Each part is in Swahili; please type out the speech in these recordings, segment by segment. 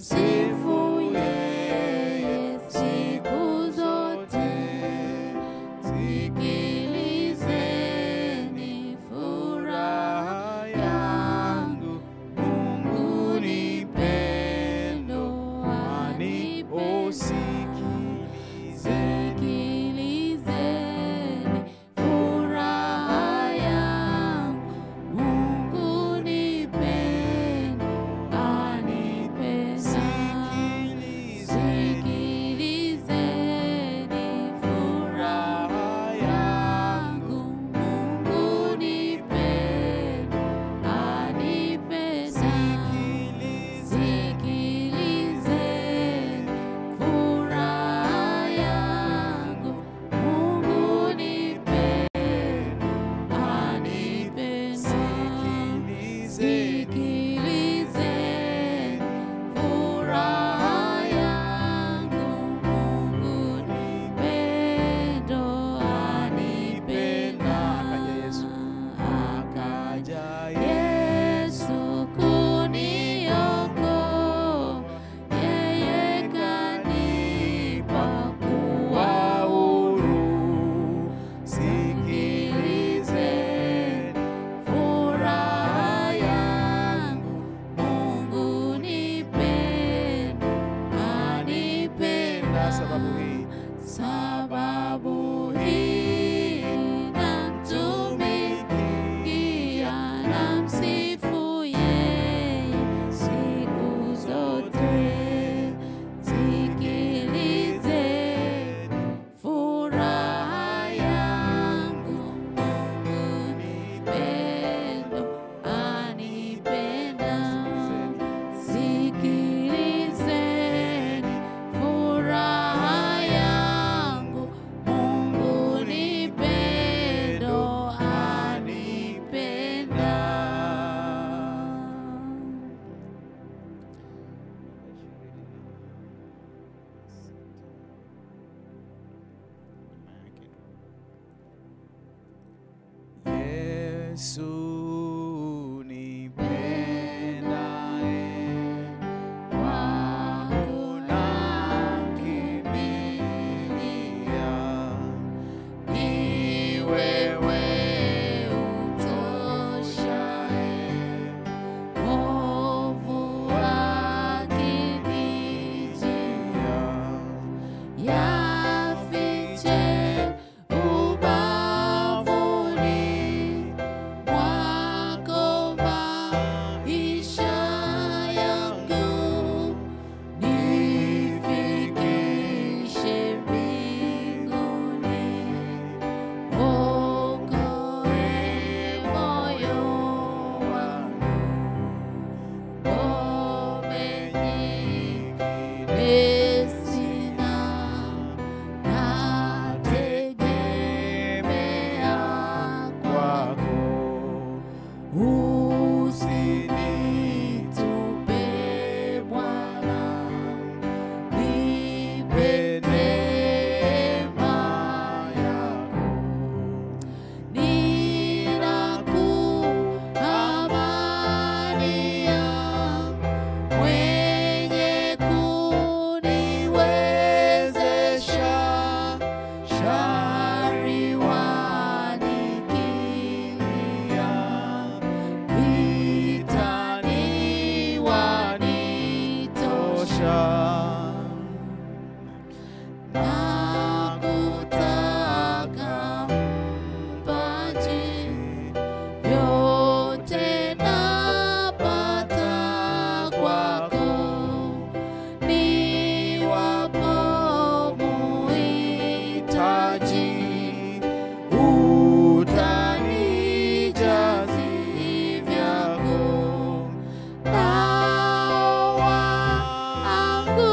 namsifu yeye siku zote. Sikilizeni furaha yangu, Mungu ni pendo, anipo sikilizeni furaha yangu, Mungu ni pendo, anipenda. Sikilizeni furaha yangu, Mungu ni pendo, anipenda. Sikilizeni furaha yangu, Mungu ni pendo, anipenda. Sikilizeni furaha yangu, Mungu ni pendo, anipenda. Akaja Yesu kuniokoa, yeye kanipa kuwa huru. Sikilizeni furaha yangu, Mungu ni pendo, anipenda. Sababu hii namtumikia, namsifu yeye siku zote. Sikilizeni furaha yangu, Mungu ni pendo, anipenda. Sikilizeni furaha yangu, Mungu ni pendo, anipenda. Yesu nipendaye, kwako nakimbilia. Ni wewe utoshaye, wovu akinijia. Yafiche ubavuni mwako maisha yangu, nifikishe mbinguni. Okoe moyo wangu, ngome nyingine sina, nategemea kwako. Usinitupe Bwana, nipe neema yako. Ninakuamania, mwenye kuniwezesha. Shari wanikimbia, vitani wanitosha. Nakutaka mpaji, vyote napata kwako. Niwapo muhitaji, utanijazi vyako. Nao wangu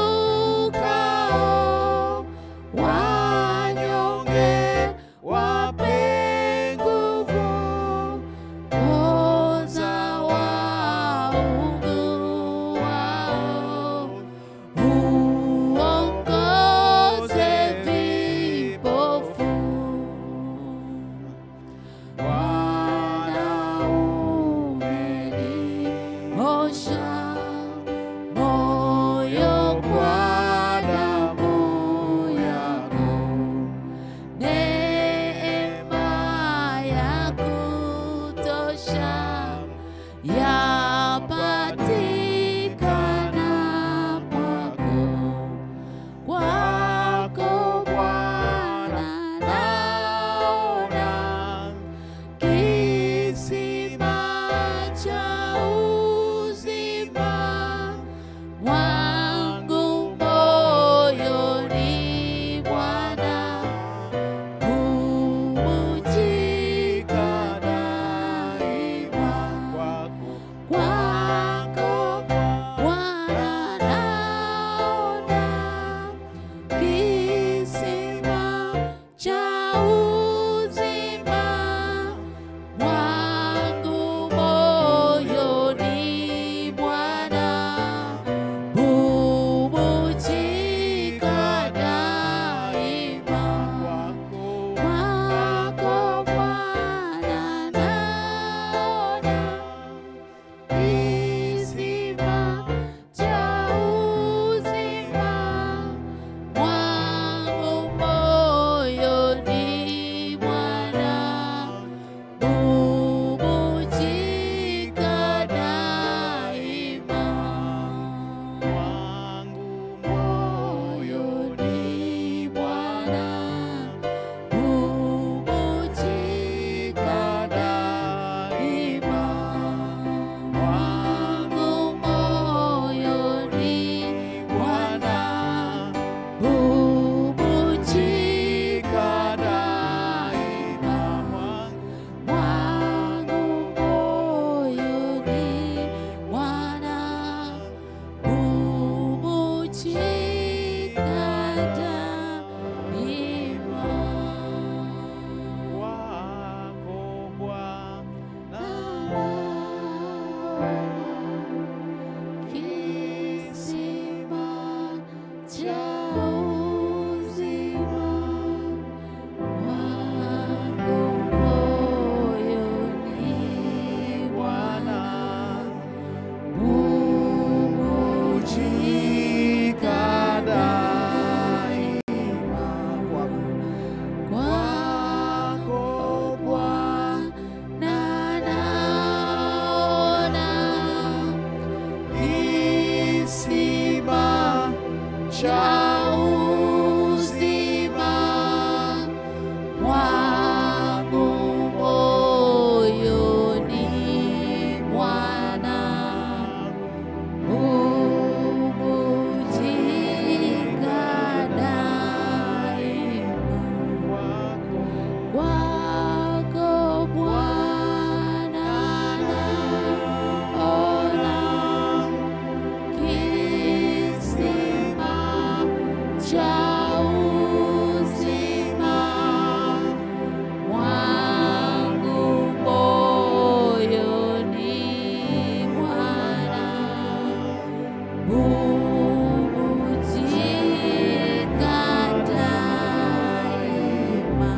cha uzima wangu moyoni Bwana hububujika daima. Kwako Bwana naona kisima cha uzima wangu moyoni Bwana hububujika daima.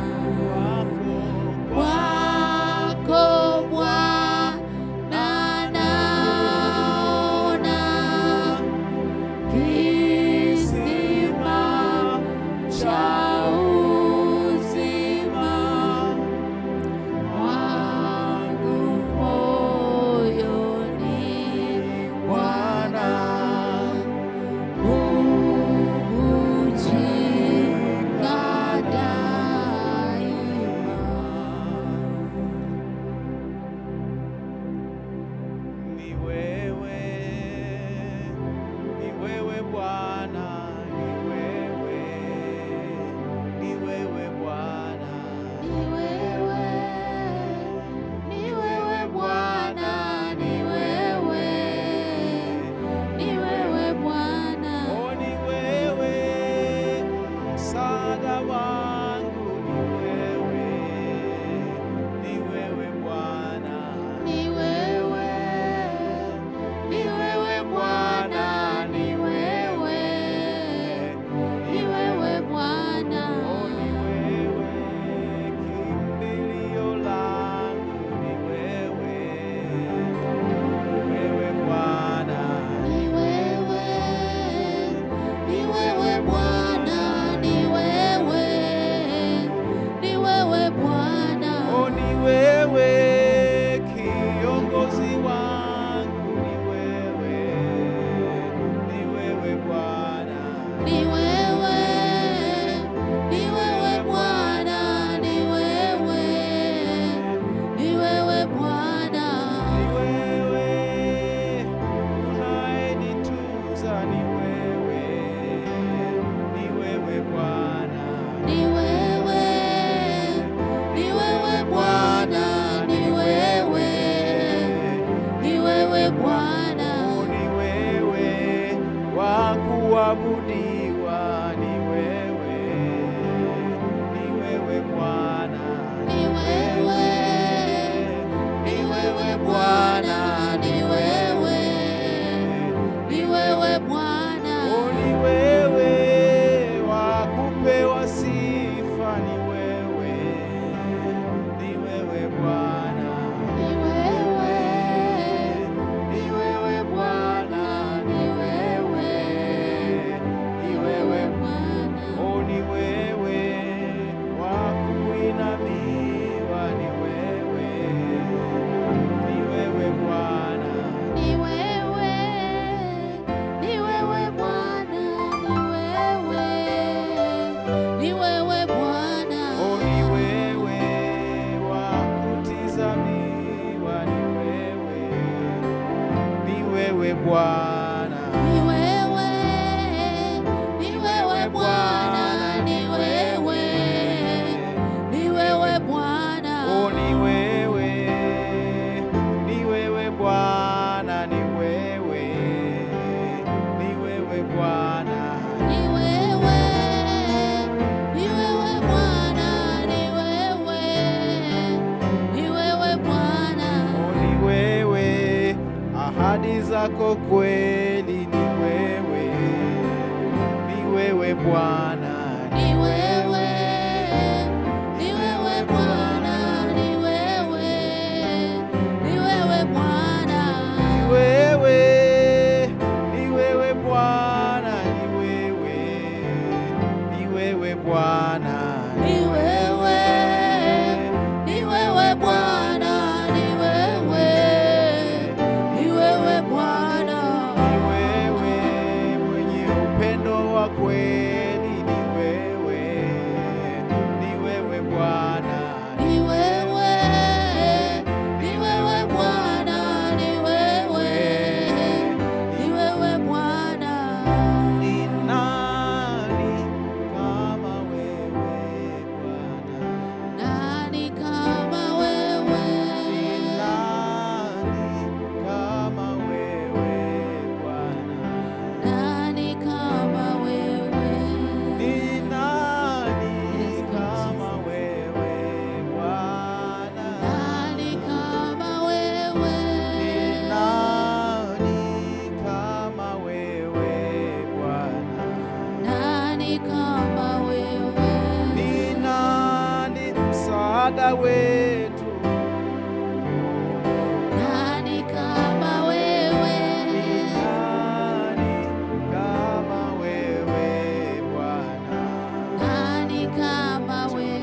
Kwako Bwana naona kisima cha uzima wangu moyoni Bwana hububujika daima. Ni wewe Bwana, ni wewe Bwana, Ni wewe, ni wewe Bwana, ni wewe, ni wewe Bwana. oh, ni wewe msaada wangu, ni wewe Bwana, Ni wewe, ni wewe Bwana, ni wewe, ni wewe Bwana. oh, ni wewe kimbilio langu, ni wewe Bwana. Ni wewe, ni wewe Bwana, ni wewe, ni wewe Bwana. Oh, ni wewe kiongozi wangu, ni wewe Bwana. Ni wewe, ni wewe Bwana, ni wewe, ni wewe Bwana. Ni wewe unayenitunza, ni wewe Bwana. Ni wewe, ni wewe Bwana, ni wewe, ni wewe Bwana. Oh, ni wewe wa kuabudiwa, ni wewe Bwana. Ni wewe, ni wewe Bwana, ni wewe, ni wewe Bwana. Oh, ni wewe wa kupewa sifa, ni wewe Bwana. Ni wewe, ni wewe Bwana, ni wewe, ni wewe Bwana. Oh, ni wewe wa kuinamiwa, ni wewe Bwana. Ni wewe, ni wewe Bwana, ni wewe, ni wewe Bwana. Oh, ni wewe wa kutizamiwa, ni wewe Bwana. Ni wewe, ni wewe Bwana, ni wewe, ni wewe Bwana. Oh, ni wewe Bwana, ni wewe Bwana. Ni wewe, ni wewe Bwana, ni wewe, ni wewe Bwana. Oh, ni wewe, ahadi zako kweli, ni wewe Bwana. Ni wewe, ni wewe Bwana, ni wewe, ni wewe Bwana. Ni wewe Bwana, ni wewe Bwana. Ni wewe, ni wewe Bwana, ni wewe, ni wewe Bwana. Ni wewe mwenye upendo wa kweli ni wewe Bwana. Ni wewe, ni wewe Bwana, ni wewe, ni wewe Bwana. Ni nani kama wewe Bwana? Nani kama wewe? Ni nani kama wewe Bwana? Nani kama wewe? Ni nani kama wewe Bwana? Nani kama wewe? Ni nani kama wewe Bwana? Nani kama wewe? Ni nani msaada wetu? Nani kama wewe? Ni nani kama wewe Bwana? Nani kama wewe?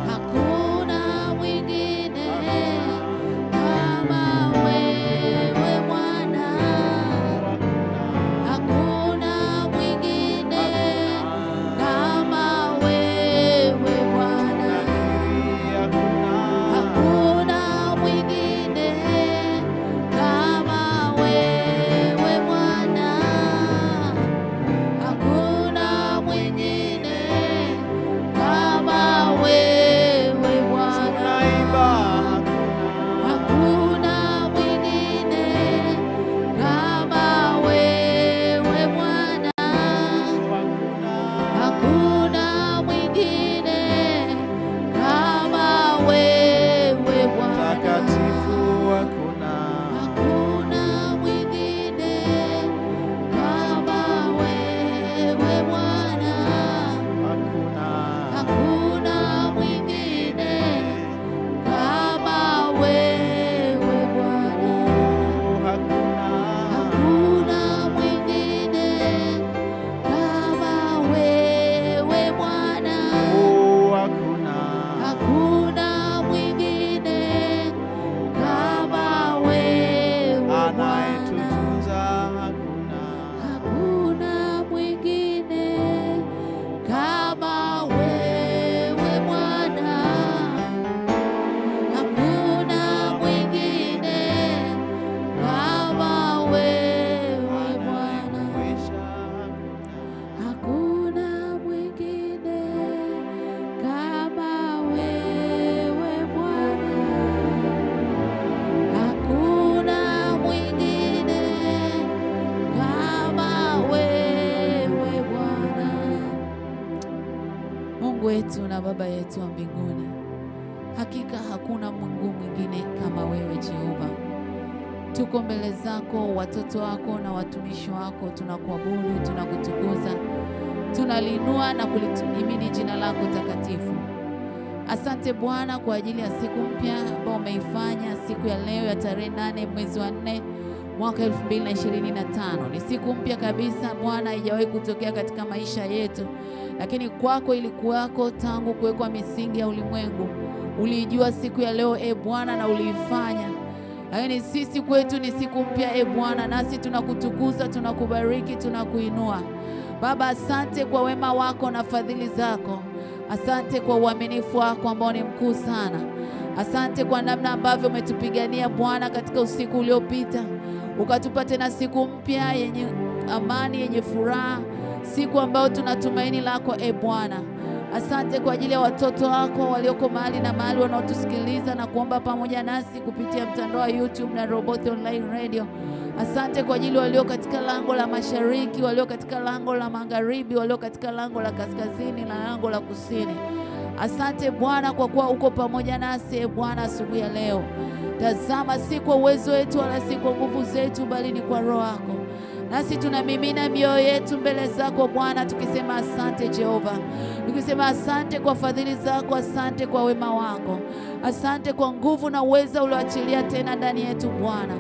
Hakuna mwingine kama wewe Bwana. Hakuna mwingine kama wewe Bwana. Hakuna mwingine kama wewe Bwana. Hakuna mwingine kama wewe Bwana. Hakuna mwingine kama wewe Bwana. Hakuna mwingine kama wewe Bwana. Takatifu hakuna. Hakuna mwingine kama wewe Bwana. Hakuna. Hakuna mwingine kama wewe Bwana. Hakuna. Hakuna mwingine kama wewe Bwana. Hakuna. Hakuna mwingine kama wewe Bwana. Anayetutunza hakuna. Hakuna mwingine kama wewe Bwana. Hakuna mwingine kama wewe Bwana. Hakuna mwingine kama wewe Bwana. Hakuna mwingine kama wewe Bwana. Mungu wetu na Baba yetu wa mbinguni, hakika hakuna Mungu mwingine kama wewe Jehova. Tuko mbele zako, watoto wako na watumishi wako, tunakuabudu, tunakutukuza, tunaliinua na kulihimidi jina lako takatifu. Asante Bwana kwa ajili ya siku mpya ambayo umeifanya siku ya leo ya tarehe 8 mwezi wa 4 mwaka 2025. Ni siku mpya kabisa Bwana, haijawahi kutokea katika maisha yetu, lakini kwako ilikuwako tangu kuwekwa misingi ya ulimwengu. Uliijua siku ya leo Bwana na uliifanya. Lakini sisi kwetu ni siku mpya Bwana, nasi tunakutukuza, tunakubariki, tunakuinua. Baba, asante kwa wema wako na fadhili zako. Asante kwa uaminifu wako ambao ni mkuu sana. Asante kwa namna ambavyo umetupigania Bwana katika usiku uliopita. Ukatupa tena siku mpya yenye amani, yenye furaha, siku ambayo tunatumaini lako Bwana. Asante kwa ajili ya watoto wako walioko mahali na mahali wanaotusikiliza na kuomba pamoja nasi kupitia mtandao wa YouTube na Robothi Online Radio. Asante kwa ajili walio katika lango la mashariki, walio katika lango la magharibi, walio katika lango la kaskazini na lango la kusini. Asante Bwana kwa kuwa uko pamoja nasi Bwana asubuhi ya leo. Tazama, si kwa uwezo wetu wala si kwa nguvu zetu, bali ni kwa Roho yako. Nasi tunamimina mioyo yetu mbele zako Bwana, tukisema asante Jehova. Tukisema asante kwa fadhili zako, asante kwa wema wako. Asante kwa nguvu na uweza ulioachilia tena ndani yetu Bwana.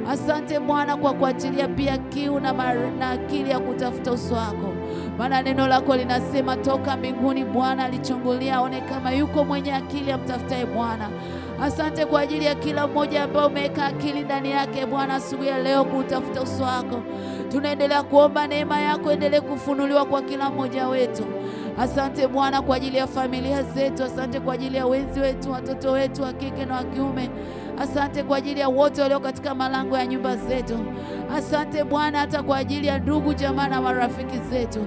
Asante Bwana kwa kuachilia pia kiu na akili ya kutafuta uso wako. Maana neno lako linasema toka mbinguni Bwana alichungulia aone kama yuko mwenye akili amtafutaye Bwana. Asante kwa ajili ya kila mmoja ambaye umeweka akili ndani yake Bwana asubuhi ya leo kutafuta uso wako. Tunaendelea kuomba neema yako endelee kufunuliwa kwa kila mmoja wetu. Asante Bwana kwa ajili ya familia zetu. Asante kwa ajili ya wenzi wetu, watoto wetu wa kike na wa kiume. Asante kwa ajili ya wote walio katika malango ya nyumba zetu. Asante Bwana hata kwa ajili ya ndugu jamaa na marafiki zetu.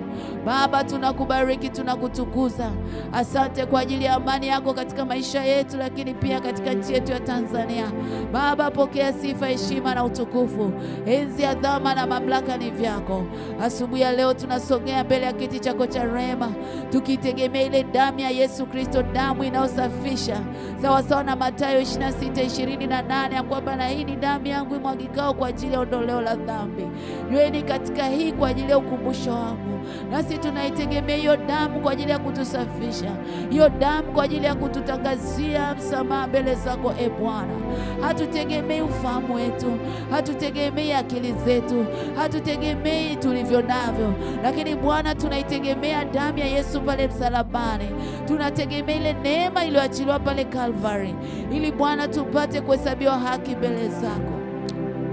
Baba, tunakubariki, tunakutukuza. Asante kwa ajili ya amani yako katika maisha yetu, lakini pia katika nchi yetu ya Tanzania. Baba, pokea sifa, heshima na utukufu. Enzi, adhama na mamlaka ni vyako. Asubuhi ya leo tunasogea mbele ya kiti chako cha rehema, tukitegemea ile damu ya Yesu Kristo, damu inayosafisha, sawa sawa na Mathayo 26:28, ya kwamba na hii ni damu yangu imwagikao kwa ajili ya ondoleo la dhambi. Yueni katika hii kwa ajili ya ukumbusho wangu. Nasi tunaitegemea hiyo damu kwa ajili ya kutusafisha, hiyo damu kwa ajili ya kututangazia msamaha mbele zako e Bwana. Hatutegemei ufahamu wetu, hatutegemei akili zetu, hatutegemei tulivyo navyo, lakini Bwana tunaitegemea damu ya Yesu pale msalabani. Tunategemea ile neema iliyoachiliwa pale Calvary, ili Bwana tupate kuhesabiwa haki mbele zako.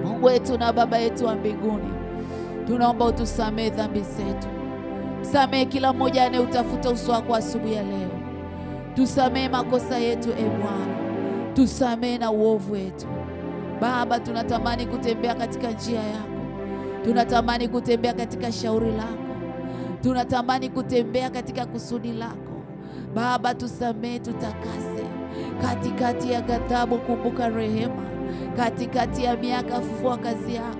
Mungu wetu na Baba yetu wa mbinguni, tunaomba utusamee dhambi zetu. Samee kila mmoja anayeutafuta uso wako asubuhi ya leo. Tusamee makosa yetu e Bwana, tusamee na uovu wetu. Baba, tunatamani kutembea katika njia yako, tunatamani kutembea katika shauri lako, tunatamani kutembea katika kusudi lako. Baba, tusamee, tutakase. Katikati ya ghadhabu kumbuka rehema, katikati ya miaka fufua kazi yako.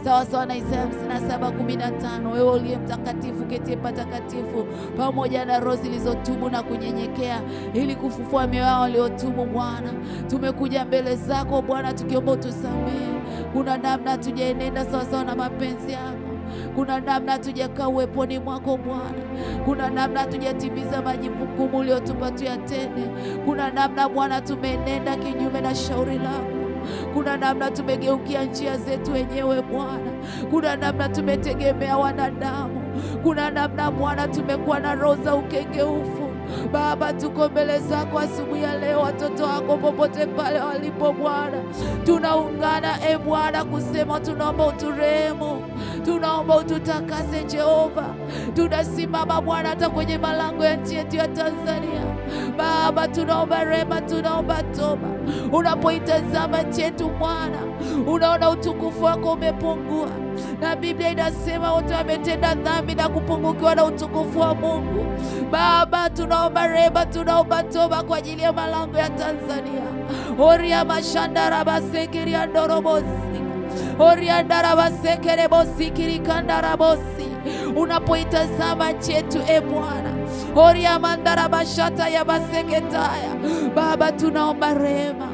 Sawa sawa na Isaya 57:15, wewe uliye mtakatifu ketie patakatifu, pamoja na roho zilizotubu na kunyenyekea, ili kufufua mioyo yao waliotubu. Bwana, tumekuja mbele zako Bwana tukiomba utusamee. Kuna namna hatujaenenda sawa sawa na mapenzi yako, kuna namna hatujakaa uweponi mwako Bwana, kuna namna hatujatimiza majukumu uliyotupa tuyatende, kuna namna Bwana tumenenda kinyume na shauri lako, kuna namna tumegeukia njia zetu wenyewe Bwana, kuna namna tumetegemea wanadamu, kuna namna Bwana tumekuwa na roho za ukengeufu. Baba, tuko mbele zako asubuhi ya leo, watoto wako popote pale walipo Bwana, tunaungana e Bwana kusema tunaomba uturehemu, tunaomba ututakase Jehova. Tunasimama Bwana hata kwenye malango ya nchi yetu ya Tanzania. Baba, tunaomba rehema, tunaomba toba. Unapoitazama nchi yetu Bwana, unaona utukufu wako umepungua, na Biblia inasema wote wametenda dhambi na kupungukiwa na utukufu wa Mungu. Baba, tunaomba rehema, tunaomba toba kwa ajili ya malango ya Tanzania. Oria mashandara basekiri andorobosi, oria ndara basekere bosi kirikandara bosi. Unapoitazama nchi yetu e Bwana, oria mandara bashata ya baseketaya. Baba, tunaomba rehema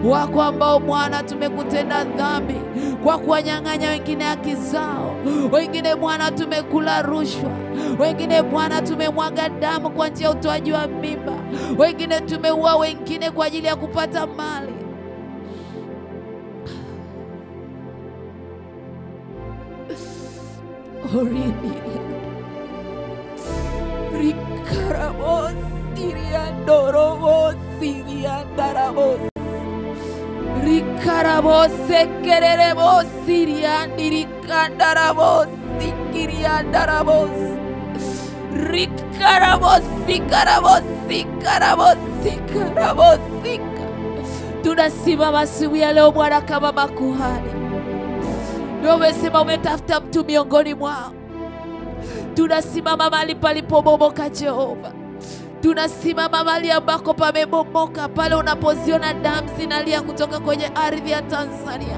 wako ambao Bwana tumekutenda dhambi kwa kuwanyang'anya wengine haki zao. Wengine Bwana tumekula rushwa, wengine Bwana tumemwaga damu kwa njia ya utoaji wa mimba, wengine tumeua wengine kwa ajili ya kupata mali. Rikarabos iriandorobos iriandarabos, rikarabos sekererebos iriandirikandarabosi kiriandarabos, rikarabos sikarabos sikarabos sikarabos. Tunasimama asubuhi ya leo Bwana kama makuhani. Ndio umesema umetafuta mtu miongoni mwao. Tunasimama mahali palipobomoka Jehova. Tunasimama mahali ambako pamebomoka, pale unapoziona damu zinalia kutoka kwenye ardhi ya Tanzania.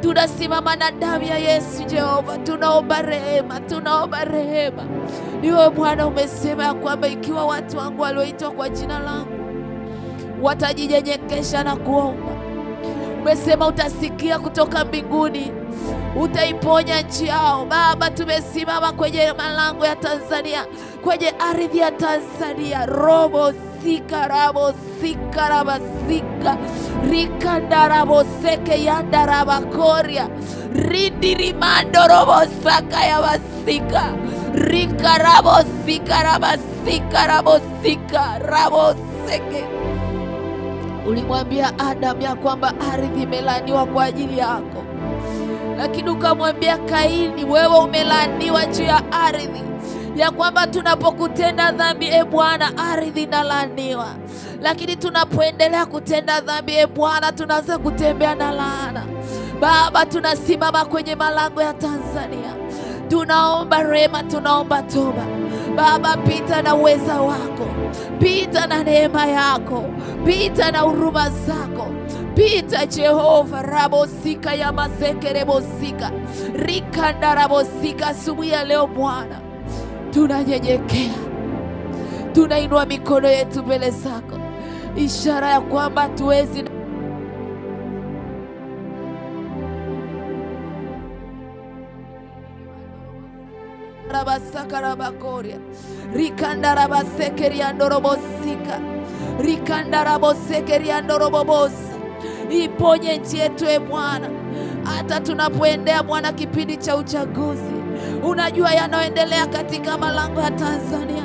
Tunasimama na damu ya Yesu Jehova. Tunaomba rehema, tunaomba rehema. Niwe Bwana umesema ya kwamba ikiwa watu wangu walioitwa kwa jina langu watajinyenyekesha na kuomba, umesema utasikia kutoka mbinguni, utaiponya nchi yao. Baba, tumesimama kwenye malango ya Tanzania, kwenye ardhi ya Tanzania. Robo sika rabo sika rabasika rikandarabo seke yandarabakoria rindirimando robo saka ya basika rikarabo sika rabasika rabo sika rabo seke. Ulimwambia Adam ya kwamba ardhi imelaaniwa kwa ajili yako, lakini ukamwambia Kaini, wewe umelaaniwa juu ya ardhi, ya kwamba tunapokutenda dhambi Bwana, ardhi inalaaniwa. Lakini tunapoendelea kutenda dhambi Bwana, tunaanza kutembea na laana. Baba, tunasimama kwenye malango ya Tanzania, tunaomba rehema, tunaomba toba. Baba, pita na uweza wako, pita na neema yako, pita na huruma zako, pita Jehova. Rabosika ya masekere bosika rikanda rabosika. Asubuhi ya leo Bwana, tunanyenyekea, tunainua mikono yetu mbele zako, ishara ya kwamba tuwezi rabasaka rabakoria rikanda rabasekeri andorobosika rikanda rabosekeri andorobobosa. Iponye nchi yetu Bwana, hata tunapoendea Bwana kipindi cha uchaguzi. Unajua yanayoendelea katika malango ya Tanzania,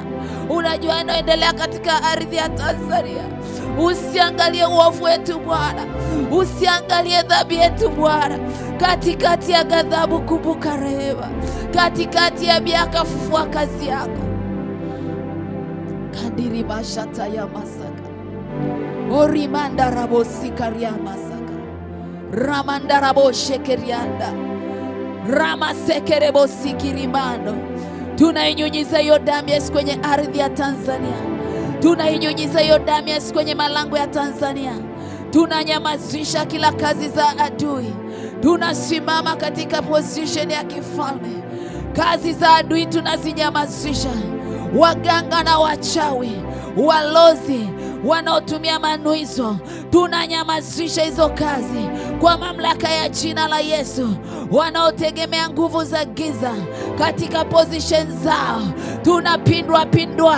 unajua yanayoendelea katika ardhi ya Tanzania. Usiangalie uovu wetu Bwana, usiangalie dhambi yetu Bwana. Katikati ya ghadhabu kumbuka rehema, katikati ya miaka fufua kazi yako. Kandiri bashata ya masaka orimanda rabosika ria masaka ramanda raboshekerianda ramasekere sikirimando. Tunainyunyiza hiyo damu Yesu kwenye ardhi ya Tanzania, tunainyunyiza hiyo damu Yesu kwenye malango ya Tanzania. Tunanyamazisha kila kazi za adui, tunasimama katika position ya kifalme. Kazi za adui tunazinyamazisha. Waganga na wachawi, walozi wanaotumia manuizo, tunanyamazisha hizo kazi kwa mamlaka ya jina la Yesu. Wanaotegemea nguvu za giza katika position zao, tunapindua.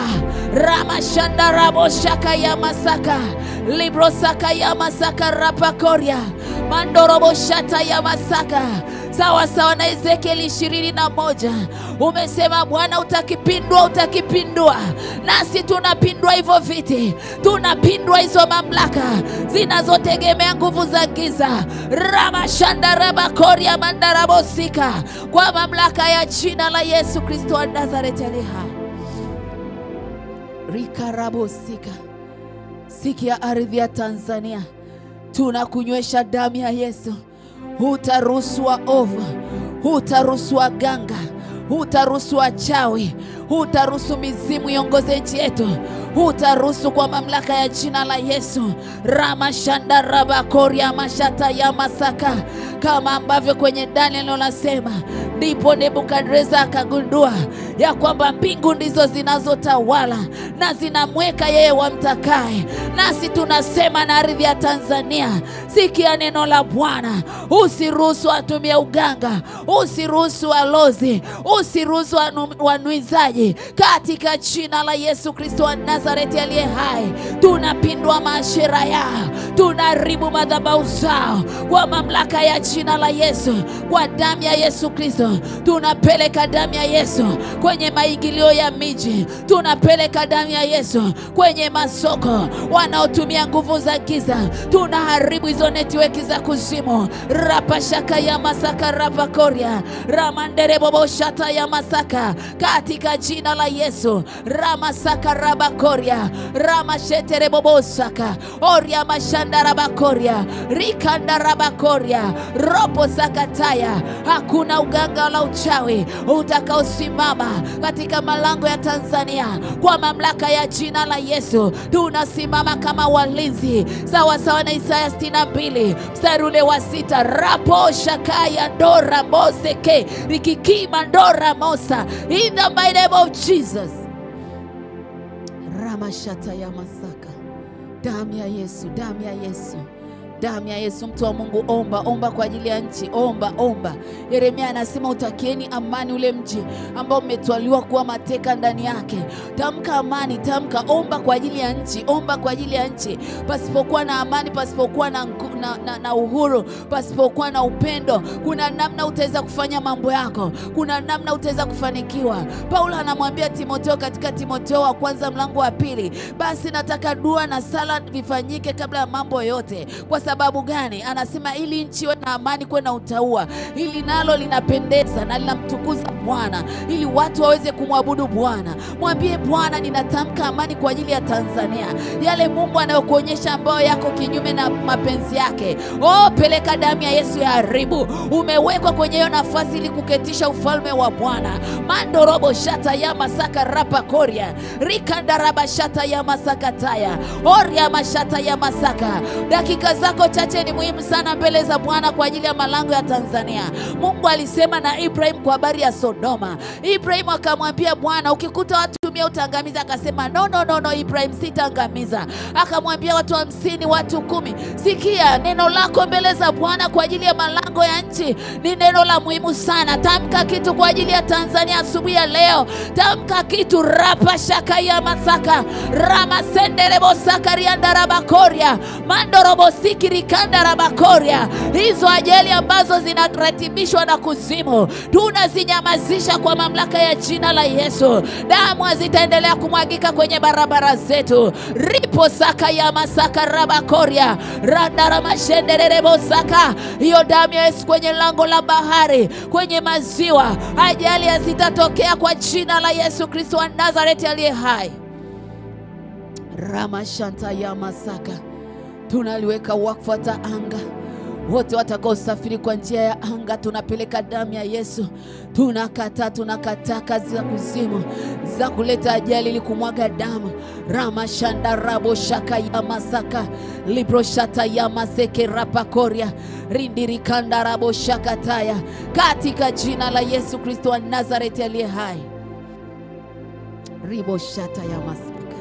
Ramashanda rabo shaka ya masaka libro saka ya masaka rapakoria mandorobo shata ya masaka. Sawa sawa na Ezekieli 21, umesema Bwana utakipindua. Nasi tunapindua hivyo viti, tunapindua hizo mamlaka zinazotegemea nguvu za giza. Ramashanda rabakoria mandarabosika, kwa mamlaka ya jina la Yesu Kristo wa Nazareti aliye hai. Rikarabosika. Sikia ardhi ya Tanzania, tunakunywesha damu ya Yesu. Hutaruhusu waovu, hutaruhusu waganga, hutaruhusu wachawi, hutaruhusu mizimu iongoze nchi yetu, hutaruhusu kwa mamlaka ya jina la Yesu. Ramashanda rabakoria mashata ya masaka. Kama ambavyo kwenye Daniel anasema, ndipo Nebukadreza akagundua ya kwamba mbingu ndizo zinazotawala na zinamweka yeye wamtakaye. Nasi tunasema na ardhi ya Tanzania, sikia neno la Bwana. Usiruhusu atumie uganga, usiruhusu walozi, usiruhusu wanuizaji, katika jina la Yesu Kristo wa Nazareti aliye hai. Tunapindua maashira yao, tunaharibu madhabahu zao kwa mamlaka ya jina la Yesu. Kwa damu ya Yesu Kristo tunapeleka damu ya Yesu kwenye maingilio ya miji, tunapeleka damu ya Yesu kwenye masoko. Wanaotumia nguvu za giza, tunaharibu hizo network za kuzimu. Rapashaka ya masaka rapakoria ramandere bobo shata ya masaka, katika jina la Yesu. Ramasaka rabakoria ramashetere bobo saka oria mashanda rabakoria rikanda rabakoria ropo sakataya. Hakuna uganga wala uchawi utakaosimama katika malango ya Tanzania. Kwa mamlaka ya jina la Yesu tunasimama kama walinzi, sawa sawa na Isaya 62 mstari ule wa 6. Rapo shakaya ndora moseke rikikima ndora mosa, in the mighty name of Jesus. Ramashata ya masaka. Damu ya Yesu, damu ya Yesu, damu ya Yesu. Mtu wa Mungu, omba kwa ajili ya nchi, omba. Yeremia anasema utakieni amani ule mji ambao umetwaliwa kuwa mateka ndani yake. Tamka amani, tamka, omba kwa ajili ya nchi, omba kwa ajili ya nchi. Pasipokuwa na amani, pasipokuwa na uhuru, pasipokuwa na upendo, kuna namna utaweza kufanya mambo yako, kuna namna utaweza kufanikiwa. Paulo anamwambia Timotheo katika Timotheo wa kwanza mlango wa 2, basi nataka dua na sala vifanyike kabla ya mambo yote, kwa sababu sababu gani? Anasema ili nchi iwe na amani, kuwe na utaua, ili nalo linapendeza na linamtukuza Bwana, ili watu waweze kumwabudu Bwana. Mwambie Bwana, ninatamka amani kwa ajili ya Tanzania. Yale Mungu anayokuonyesha ambayo yako kinyume na mapenzi yake, peleka damu ya Yesu ya haribu. Umewekwa kwenye hiyo nafasi ili kuketisha ufalme wa Bwana. Mando robo shata ya masaka rapa koria, rikanda raba shata ya masaka taya, oria mashata ya masaka. Dakika zako chache ni muhimu sana mbele za Bwana kwa ajili ya malango ya Tanzania. Mungu alisema na Ibrahim kwa habari ya Sodoma. Ibrahim akamwambia Bwana, ukikuta watu 100 utaangamiza. Akasema no Ibrahim, sitaangamiza. Akamwambia watu 50, watu 10. Sikia neno lako mbele za Bwana kwa ajili ya malango ya nchi. Ni neno la muhimu sana. Tamka kitu kwa ajili ya Tanzania asubuhi ya leo. Tamka kitu. Rapa shaka ya masaka, rama senderebo sakaria ndarabakoria, mandorobo sikiri kandarabakoria. Hizo ajali ambazo zinaratibishwa na kuzimu, tunazinyamazisha kwa mamlaka ya jina la Yesu. Damu hazitaendelea kumwagika kwenye barabara zetu. Ripo saka ya masaka rabakoria, randarama shenderebo saka. Hiyo damu ya Yesu kwenye lango la bahari, kwenye maziwa, ajali hazitatokea kwa jina la Yesu Kristo wa Nazareti aliye hai. Ramashanta ya masaka. Tunaliweka wakfu hata anga. Wote watakao safiri kwa njia ya anga, tunapeleka damu ya Yesu. Tunakataa kazi za kuzimu za kuleta ajali ili kumwaga damu. Ramashanda rabo shaka ya masaka, libro shata ya maseke rapakoria, rindirikanda rabo shaka taya, katika jina la Yesu Kristo wa Nazareti aliye hai. Ribo shata ya masaka,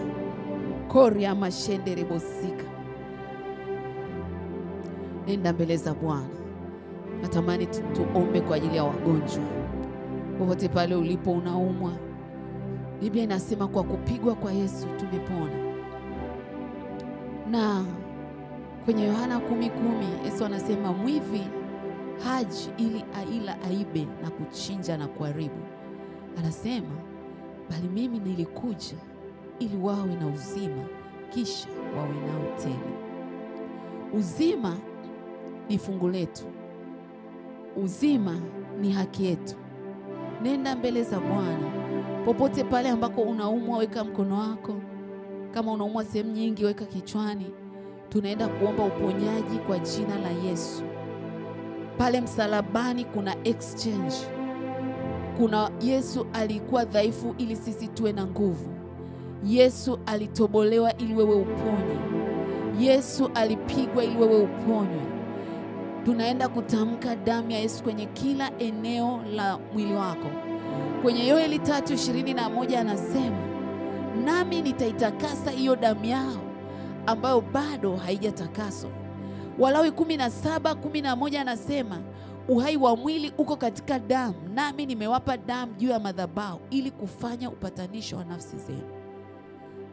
koria mashende ribo sika. Nenda mbele za Bwana. Natamani tuombe kwa ajili ya wagonjwa. Popote pale ulipo unaumwa, Biblia inasema kwa kupigwa kwa Yesu tumepona. Na kwenye Yohana 10:10 Yesu anasema mwivi haji ili aila aibe na kuchinja na kuharibu. Anasema bali mimi nilikuja ili wawe na uzima, kisha wawe nao tele. Uzima ni fungu letu. Uzima ni haki yetu. Nenda mbele za Bwana. Popote pale ambako unaumwa, weka mkono wako. Kama unaumwa sehemu nyingi, weka kichwani. Tunaenda kuomba uponyaji kwa jina la Yesu. Pale msalabani kuna exchange. Kuna Yesu alikuwa dhaifu ili sisi tuwe na nguvu. Yesu alitobolewa ili wewe uponywe. Yesu alipigwa ili wewe uponywe. Tunaenda kutamka damu ya Yesu kwenye kila eneo la mwili wako. Kwenye Yoeli 3:21 anasema, nami nitaitakasa hiyo damu yao ambayo bado haijatakaswa. Walawi 17:11 anasema, uhai wa mwili uko katika damu, nami nimewapa damu juu ya madhabahu ili kufanya upatanisho wa nafsi zenu.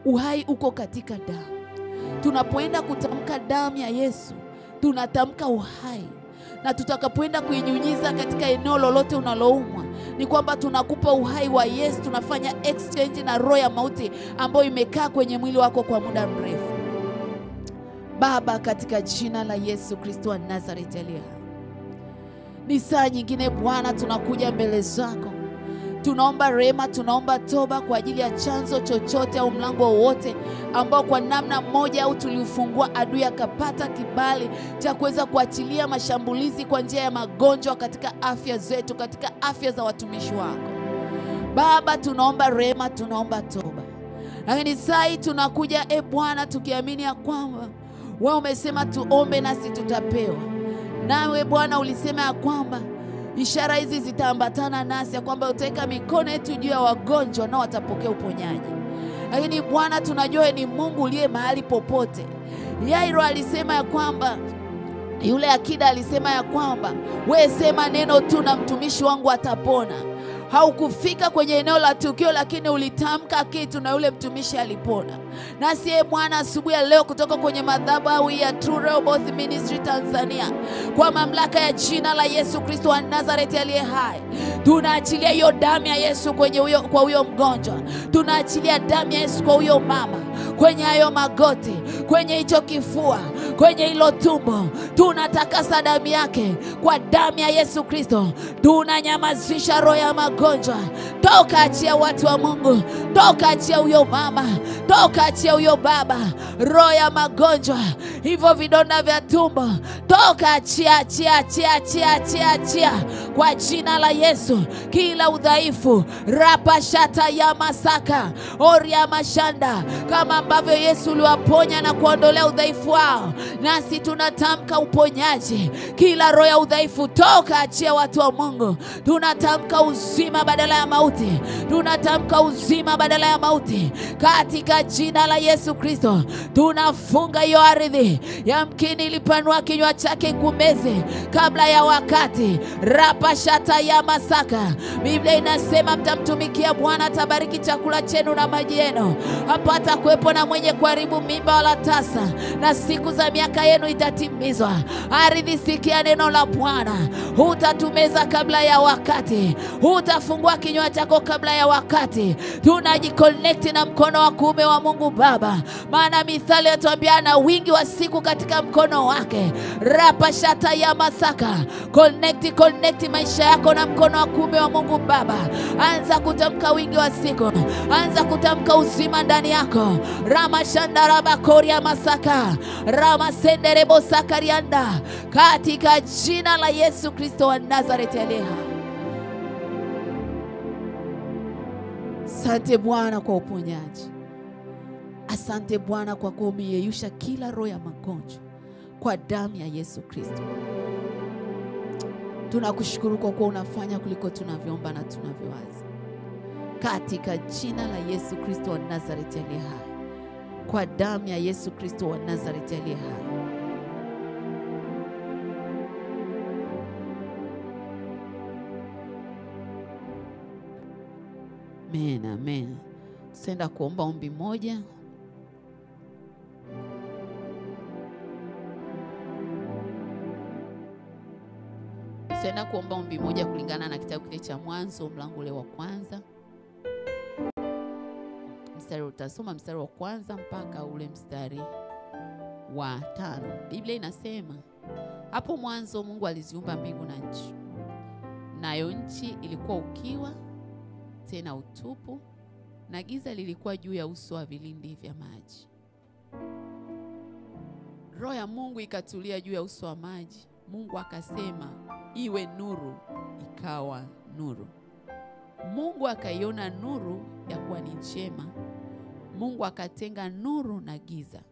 Uhai uko katika damu. Tunapoenda kutamka damu ya Yesu, tunatamka uhai. Na tutakapoenda kuinyunyiza katika eneo lolote unaloumwa, ni kwamba tunakupa uhai wa Yesu. Tunafanya exchange na roho ya mauti ambayo imekaa kwenye mwili wako kwa muda mrefu. Baba, katika jina la Yesu Kristo wa Nazareti aliye hai, ni saa nyingine Bwana tunakuja mbele zako. Tunaomba rehema, tunaomba toba kwa ajili ya chanzo chochote au mlango wowote ambao kwa namna moja au tuliufungua, adui akapata kibali cha kuweza kuachilia mashambulizi kwa njia ya magonjwa katika afya zetu, katika afya za watumishi wako. Baba, tunaomba rehema, tunaomba toba. Lakini saa hii tunakuja Bwana tukiamini ya kwamba wewe umesema tuombe nasi tutapewa. Nawe Bwana ulisema ya kwamba ishara hizi zitaambatana nasi, ya kwamba utaweka mikono yetu juu ya wagonjwa na watapokea uponyaji. Lakini Bwana tunajua ni Mungu uliye mahali popote. Yairo alisema ya kwamba, yule akida alisema ya kwamba wewe sema neno tu na mtumishi wangu atapona. Haukufika kwenye eneo la tukio, lakini ulitamka kitu na yule mtumishi alipona. Nasi Bwana asubuhi ya leo kutoka kwenye madhabahu ya True Rehoboth Ministry Tanzania, kwa mamlaka ya jina la Yesu Kristo wa Nazareti aliye hai, tunaachilia hiyo damu ya Yesu kwa huyo mgonjwa. Tunaachilia damu ya Yesu kwa huyo mama, kwenye hayo magoti, kwenye hicho kifua, kwenye hilo tumbo. Tunatakasa damu yake kwa damu ya Yesu Kristo. Tunanyamazisha roho ya magonjwa. Toka achia watu wa Mungu. Toka achia huyo mama. Toka achia huyo baba. Roho ya magonjwa, hivyo vidonda vya tumbo, toka achia, achia, achia, achia, achia, achia kwa jina la Yesu. Kila udhaifu, rapashata ya masaka, oria mashanda, kama ambavyo Yesu uliwaponya na kuondolea udhaifu wao, nasi tunatamka uponyaji. Kila roho ya udhaifu, toka achia watu wa Mungu. Tunatamka uzima badala ya mauti. Tunatamka uzima badala ya mauti katika jina la Yesu Kristo. Tunafunga hiyo ardhi, yamkini ilipanua kinywa chake kumeze kabla ya wakati. Rapashata ya masaka. Biblia inasema mtamtumikia Bwana, atabariki chakula chenu na maji yenu. Hapata kuwepo na mwenye kuharibu mimba wala tasa, na siku za miaka yenu itatimizwa. Ardhi, sikia neno la Bwana. Hutatumeza kabla ya wakati. Hutafungua kinywa chako kabla ya wakati. Tunajiconnect na mkono wa kuume wa Mungu Baba, maana Mithali yatuambia na wingi wa siku katika mkono wake. Rapashata ya masaka. Connect maisha yako na mkono wa kuume wa Mungu Baba. Anza kutamka wingi wa siku. Anza kutamka uzima ndani yako. Ramashanda rabakori ya masaka. Ramasenderebo sakarianda. Katika jina la Yesu Kristo wa Nazareti aliyeha. Asante Bwana kwa uponyaji. Asante Bwana kwa kuwa umeyeyusha kila roho ya magonjwa kwa damu ya Yesu Kristo. Tunakushukuru kwa kuwa unafanya kuliko tunavyoomba na tunavyowaza. Katika jina la Yesu Kristo wa Nazareti aliye hai. Kwa damu ya Yesu Kristo wa Nazareti aliye hai. Amen, amen. Tutaenda kuomba ombi moja. Tutaenda kuomba ombi moja kulingana na kitabu kile cha Mwanzo mlango ule wa kwanza. Utasoma mstari wa kwanza mpaka ule mstari wa 5. Biblia inasema, hapo mwanzo Mungu aliziumba mbingu na nchi. Nayo nchi ilikuwa ukiwa tena utupu, na giza lilikuwa juu ya uso wa vilindi vya maji. Roho ya Mungu ikatulia juu ya uso wa maji. Mungu akasema, iwe nuru, ikawa nuru. Mungu akaiona nuru ya kuwa ni njema. Mungu akatenga nuru na giza.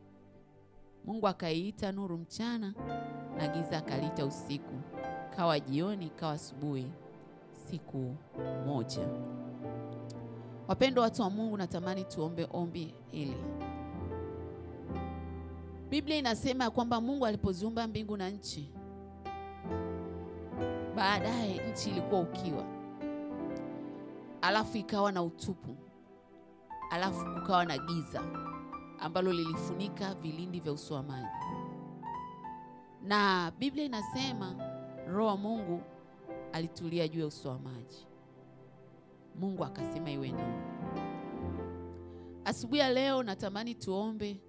Mungu akaiita nuru mchana, na giza akaliita usiku. Kawa jioni, kawa asubuhi, siku moja. Wapendwa watu wa Mungu, natamani tuombe ombi hili. Biblia inasema kwamba Mungu alipoziumba mbingu na nchi, baadaye nchi ilikuwa ukiwa, alafu ikawa na utupu, alafu kukawa na giza ambalo lilifunika vilindi vya uso wa maji. Na Biblia inasema Roho wa Mungu alitulia juu ya uso wa maji. Mungu akasema iwe nuru. Asubuhi ya leo natamani tuombe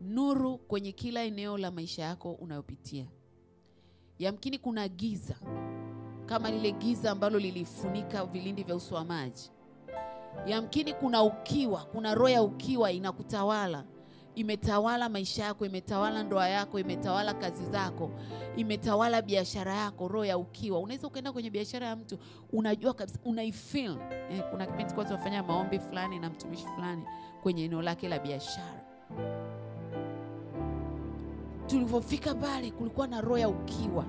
nuru kwenye kila eneo la maisha yako unayopitia. Yamkini kuna giza, kama lile giza ambalo lilifunika vilindi vya uso wa maji. Yamkini kuna ukiwa, kuna roho ya ukiwa inakutawala. Imetawala maisha yako, imetawala ndoa yako, imetawala kazi zako, imetawala biashara yako. Roho ya ukiwa. Unaweza ukaenda kwenye biashara ya mtu, unajua kabisa, unaifeel. Kuna kipindi kwa tunafanya maombi fulani na mtumishi fulani kwenye eneo lake la biashara. Tulipofika pale kulikuwa na roho ya ukiwa.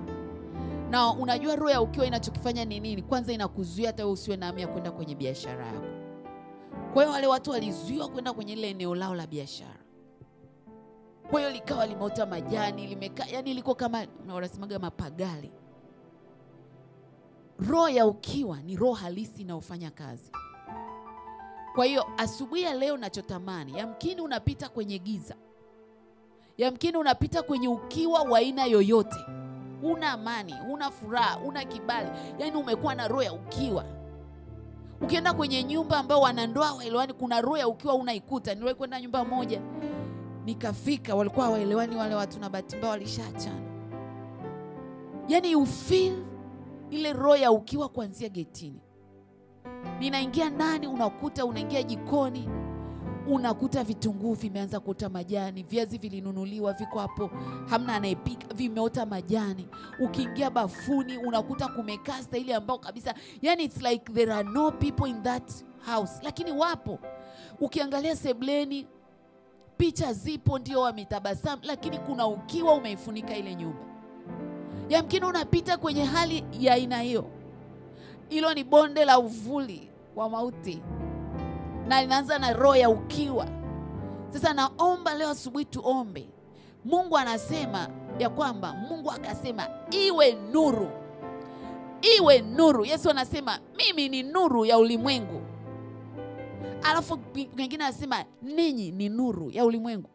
Na unajua roho ya ukiwa inachokifanya ni nini? Kwanza inakuzuia hata wewe usiwe na hamu ya kwenda kwenye biashara yako. Kwa hiyo wale watu walizuiwa kwenda kwenye ile eneo lao la biashara. Kwa hiyo likawa limeota majani, limekaa, yani liko kama wanasemaga mapagali. Roho ya ukiwa ni roho halisi inayofanya kazi. Kwa hiyo asubuhi ya leo nachotamani, yamkini unapita kwenye giza. Yamkini unapita kwenye ukiwa wa aina yoyote. Una amani, una furaha, una kibali. Yani umekuwa na roho ya ukiwa. Ukienda kwenye nyumba ambao wanandoa waelewani, kuna roho ya ukiwa unaikuta. Niliwahi kwenda nyumba moja. nikafika, walikuwa waelewani wale watu na bahati mbaya walishaachana. Yani you feel ile roho ya ukiwa kuanzia getini. Ninaingia ndani, unakuta unaingia jikoni, unakuta vitunguu vimeanza kuota majani, viazi vilinunuliwa viko hapo, hamna anayepika, vimeota majani. Ukiingia bafuni unakuta kumekaa staili ambao kabisa, yani it's like there are no people in that house, lakini wapo. Ukiangalia sebleni, picha zipo, ndio wametabasamu, lakini kuna ukiwa umeifunika ile nyumba. Yamkini unapita kwenye hali ya aina hiyo. Hilo ni bonde la uvuli wa mauti, na linaanza na roho ya ukiwa. Sasa naomba leo asubuhi tuombe. Mungu anasema ya kwamba, Mungu akasema iwe nuru. Iwe nuru. Yesu anasema mimi ni nuru ya ulimwengu. Alafu wengine anasema ninyi ni nuru ya ulimwengu.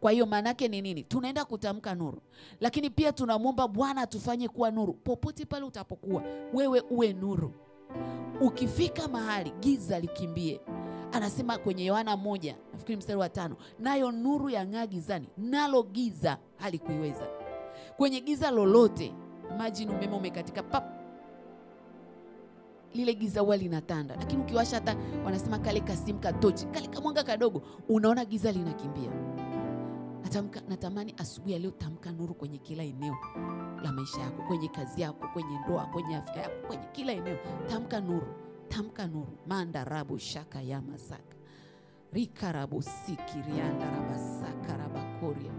Kwa hiyo maana yake ni nini? Tunaenda kutamka nuru, lakini pia tunamwomba Bwana atufanye kuwa nuru. Popote pale utapokuwa, wewe uwe nuru. Ukifika mahali giza likimbie. Anasema kwenye Yohana 1, nafikiri mstari wa 5, nayo nuru yang'aa gizani, nalo giza halikuiweza. Kwenye giza lolote, imagine umeme umekatika, pap, lile giza huwa linatanda. Lakini ukiwasha hata wanasema kale kasimu katochi, kale kamwanga kadogo, unaona giza linakimbia. Natamani asubuhi ya leo tamka nuru kwenye kila eneo la maisha yako, kwenye kazi yako, kwenye ndoa, kwenye afya yako, kwenye kila eneo. Tamka nuru, tamka nuru. Manda rabu shaka ya masaka, rikarabu sikirianda rabasaka rabakoria,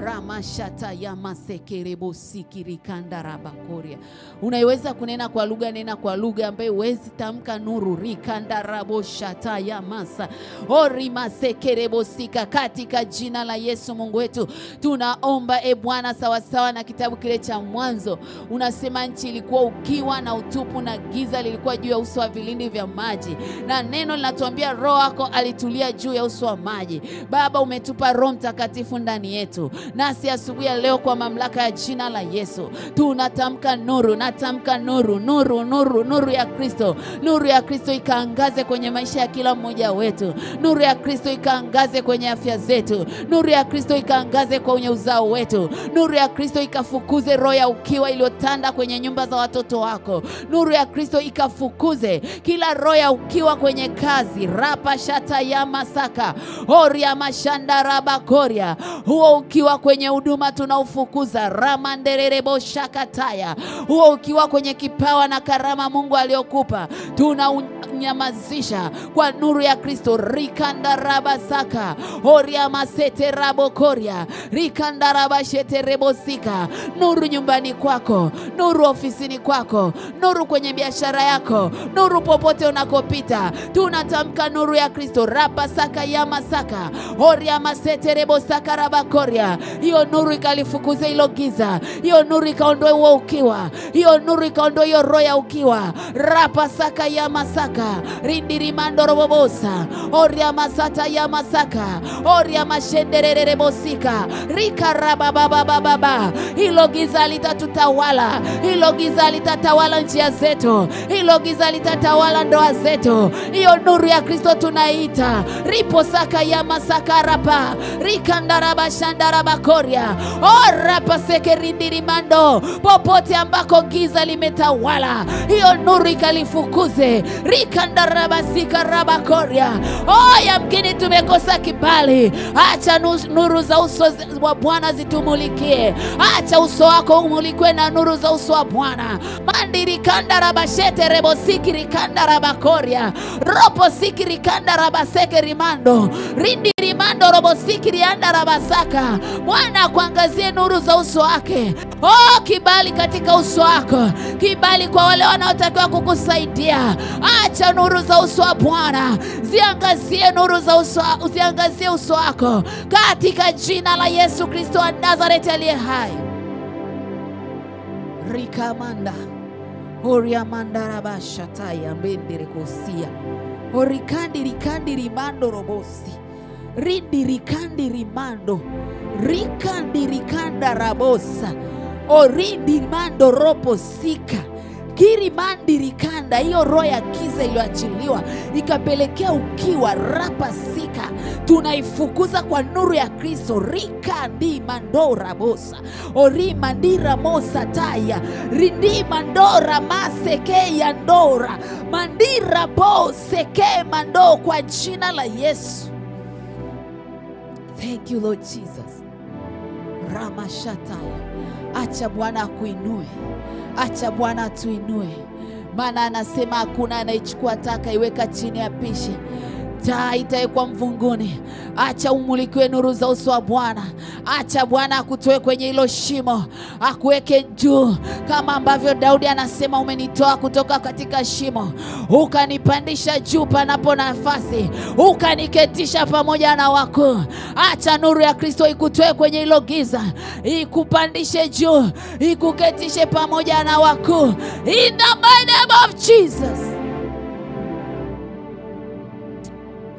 ramashata ya masekerebo sikirikanda rabakoria. Unaiweza kunena kwa lugha, nena kwa lugha ambaye uwezi tamka nuru. Rikanda rabo shata ya masa, ori masekerebo sika, katika jina la Yesu Mungu wetu tunaomba. Bwana, sawa sawa na kitabu kile cha Mwanzo, unasema nchi ilikuwa ukiwa na utupu na giza lilikuwa juu ya uso wa vilindi vya maji, na neno linatuambia roho yako alitulia juu ya uso wa maji. Baba, umetupa Roho Mtakatifu ndani yetu, nasi asubuhi ya leo kwa mamlaka ya jina la Yesu tunatamka nuru. Natamka nuru, nuru, nuru, nuru ya Kristo. Nuru ya Kristo ikaangaze kwenye maisha ya kila mmoja wetu. Nuru ya Kristo ikaangaze kwenye afya zetu. Nuru ya Kristo ikaangaze kwenye uzao wetu. Nuru ya Kristo ikafukuze roho ya ukiwa iliyotanda kwenye nyumba za watoto wako. Nuru ya Kristo ikafukuze kila roho ya ukiwa kwenye kazi. Rapa shata ya masaka, oria mashanda rabakoria. Huo ukiwa kwenye huduma tunaufukuza. Ramandererebo shakataya. Huo ukiwa kwenye kipawa na karama Mungu aliyokupa tunaunyamazisha kwa nuru ya Kristo. Rikanda rabasaka, oria masete rabokoria, rikanda rabashete rebosika. Nuru nyumbani kwako, nuru ofisini kwako, nuru kwenye biashara yako, nuru popote unakopita. Tunatamka nuru ya Kristo. Rabasaka ya masaka, oria masete rebosaka rabakoria. Hiyo nuru ikalifukuze hilo giza. Hiyo nuru ikaondoe huo ukiwa. Hiyo nuru ikaondoe hiyo roho ya ukiwa. Rabasaka ya masaka, rindirimando robobosa, oria masata ya masaka, oria mashenderere bosika, rika rabababababa. Hilo giza litatutawala. Hilo giza litatawala njia zetu. Hilo giza litatawala ndoa zetu. Hiyo nuru ya Kristo tunaita. Riposaka ya masaka rapa, rikandaraba shandaraba koria, orapa sekerindirimando. Popote ambako giza limetawala, hiyo nuru ikalifukuze. Rikandaraba sikaraba koria. Yamkini tumekosa kibali. Acha nuru za uso wa Bwana zitumulikie. Acha uso wako umulikwe na nuru za uso wa Bwana. Mandiri kandaraba shete rebo sikiri kandaraba koria, ropo sikiri kandaraba sekerimando, rindirimando robo sikiri andaraba saka. Bwana kuangazie nuru za uso wake. Kibali katika uso wako. Kibali kwa wale wanaotakiwa kukusaidia. Acha nuru za uso wa Bwana ziangazie nuru za uso, usiangazie uso wako katika jina la Yesu Kristo wa Nazareti aliye hai. Rikamanda, oria mandara bashataya mbendere kosia, orikandi rikandi rimando robosi, rindi rikandi rimando, rikandi rikanda rabosa, orindi mando ropo sika, kiri mandi rikanda. Hiyo roho ya giza iliyoachiliwa ikapelekea ukiwa rapa sika. tunaifukuza kwa nuru ya Kristo. Rika ndi mandora bosa ori mandira mosa taya rindi mandora maseke ya ndora mandira bo seke mando, kwa jina la Yesu. Thank you Lord Jesus. Ramashataya. Acha Bwana akuinue, acha Bwana atuinue, maana anasema hakuna anayechukua taka iweka chini ya pishi, taa itawekwa mvunguni. Acha umulikiwe nuru za uso wa Bwana. Acha Bwana akutoe kwenye hilo shimo, akuweke juu, kama ambavyo Daudi anasema, umenitoa kutoka katika shimo, ukanipandisha juu panapo nafasi, ukaniketisha pamoja na wakuu. Acha nuru ya Kristo ikutoe kwenye hilo giza, ikupandishe juu, ikuketishe pamoja na wakuu, in the mighty name of Jesus.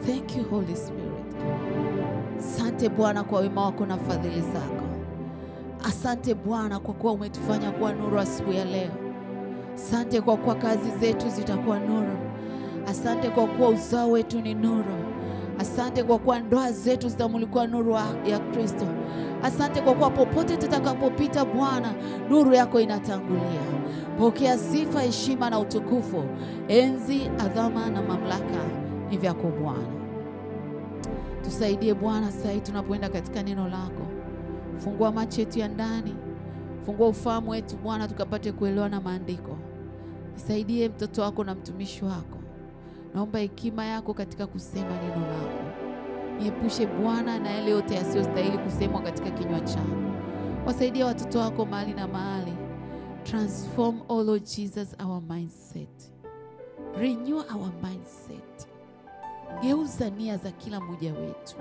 Thank you Holy Spirit. Asante Bwana kwa wema wako na fadhili zako. Asante Bwana kwa kuwa umetufanya kuwa nuru asubuhi ya leo. Asante kwa kuwa kazi zetu zitakuwa nuru. Asante kwa kuwa uzao wetu ni nuru. Asante kwa kuwa ndoa zetu zitamulikwa nuru ya Kristo. Asante kwa kuwa popote tutakapopita Bwana, nuru yako inatangulia. Pokea sifa, heshima na utukufu, enzi, adhama na mamlaka ni vyako Bwana. Tusaidie Bwana sasa tunapoenda katika neno lako. Fungua macho yetu ya ndani, fungua ufahamu wetu Bwana, tukapate kuelewa na maandiko. Nisaidie mtoto wako na mtumishi wako. Naomba hekima yako katika kusema neno lako. Niepushe Bwana na yale yote yasiyostahili kusemwa katika kinywa changu. Wasaidie watoto wako mahali na mahali. Transform, oh Lord Jesus, our mindset. Renew our mindset. Geuza nia za kila mmoja wetu.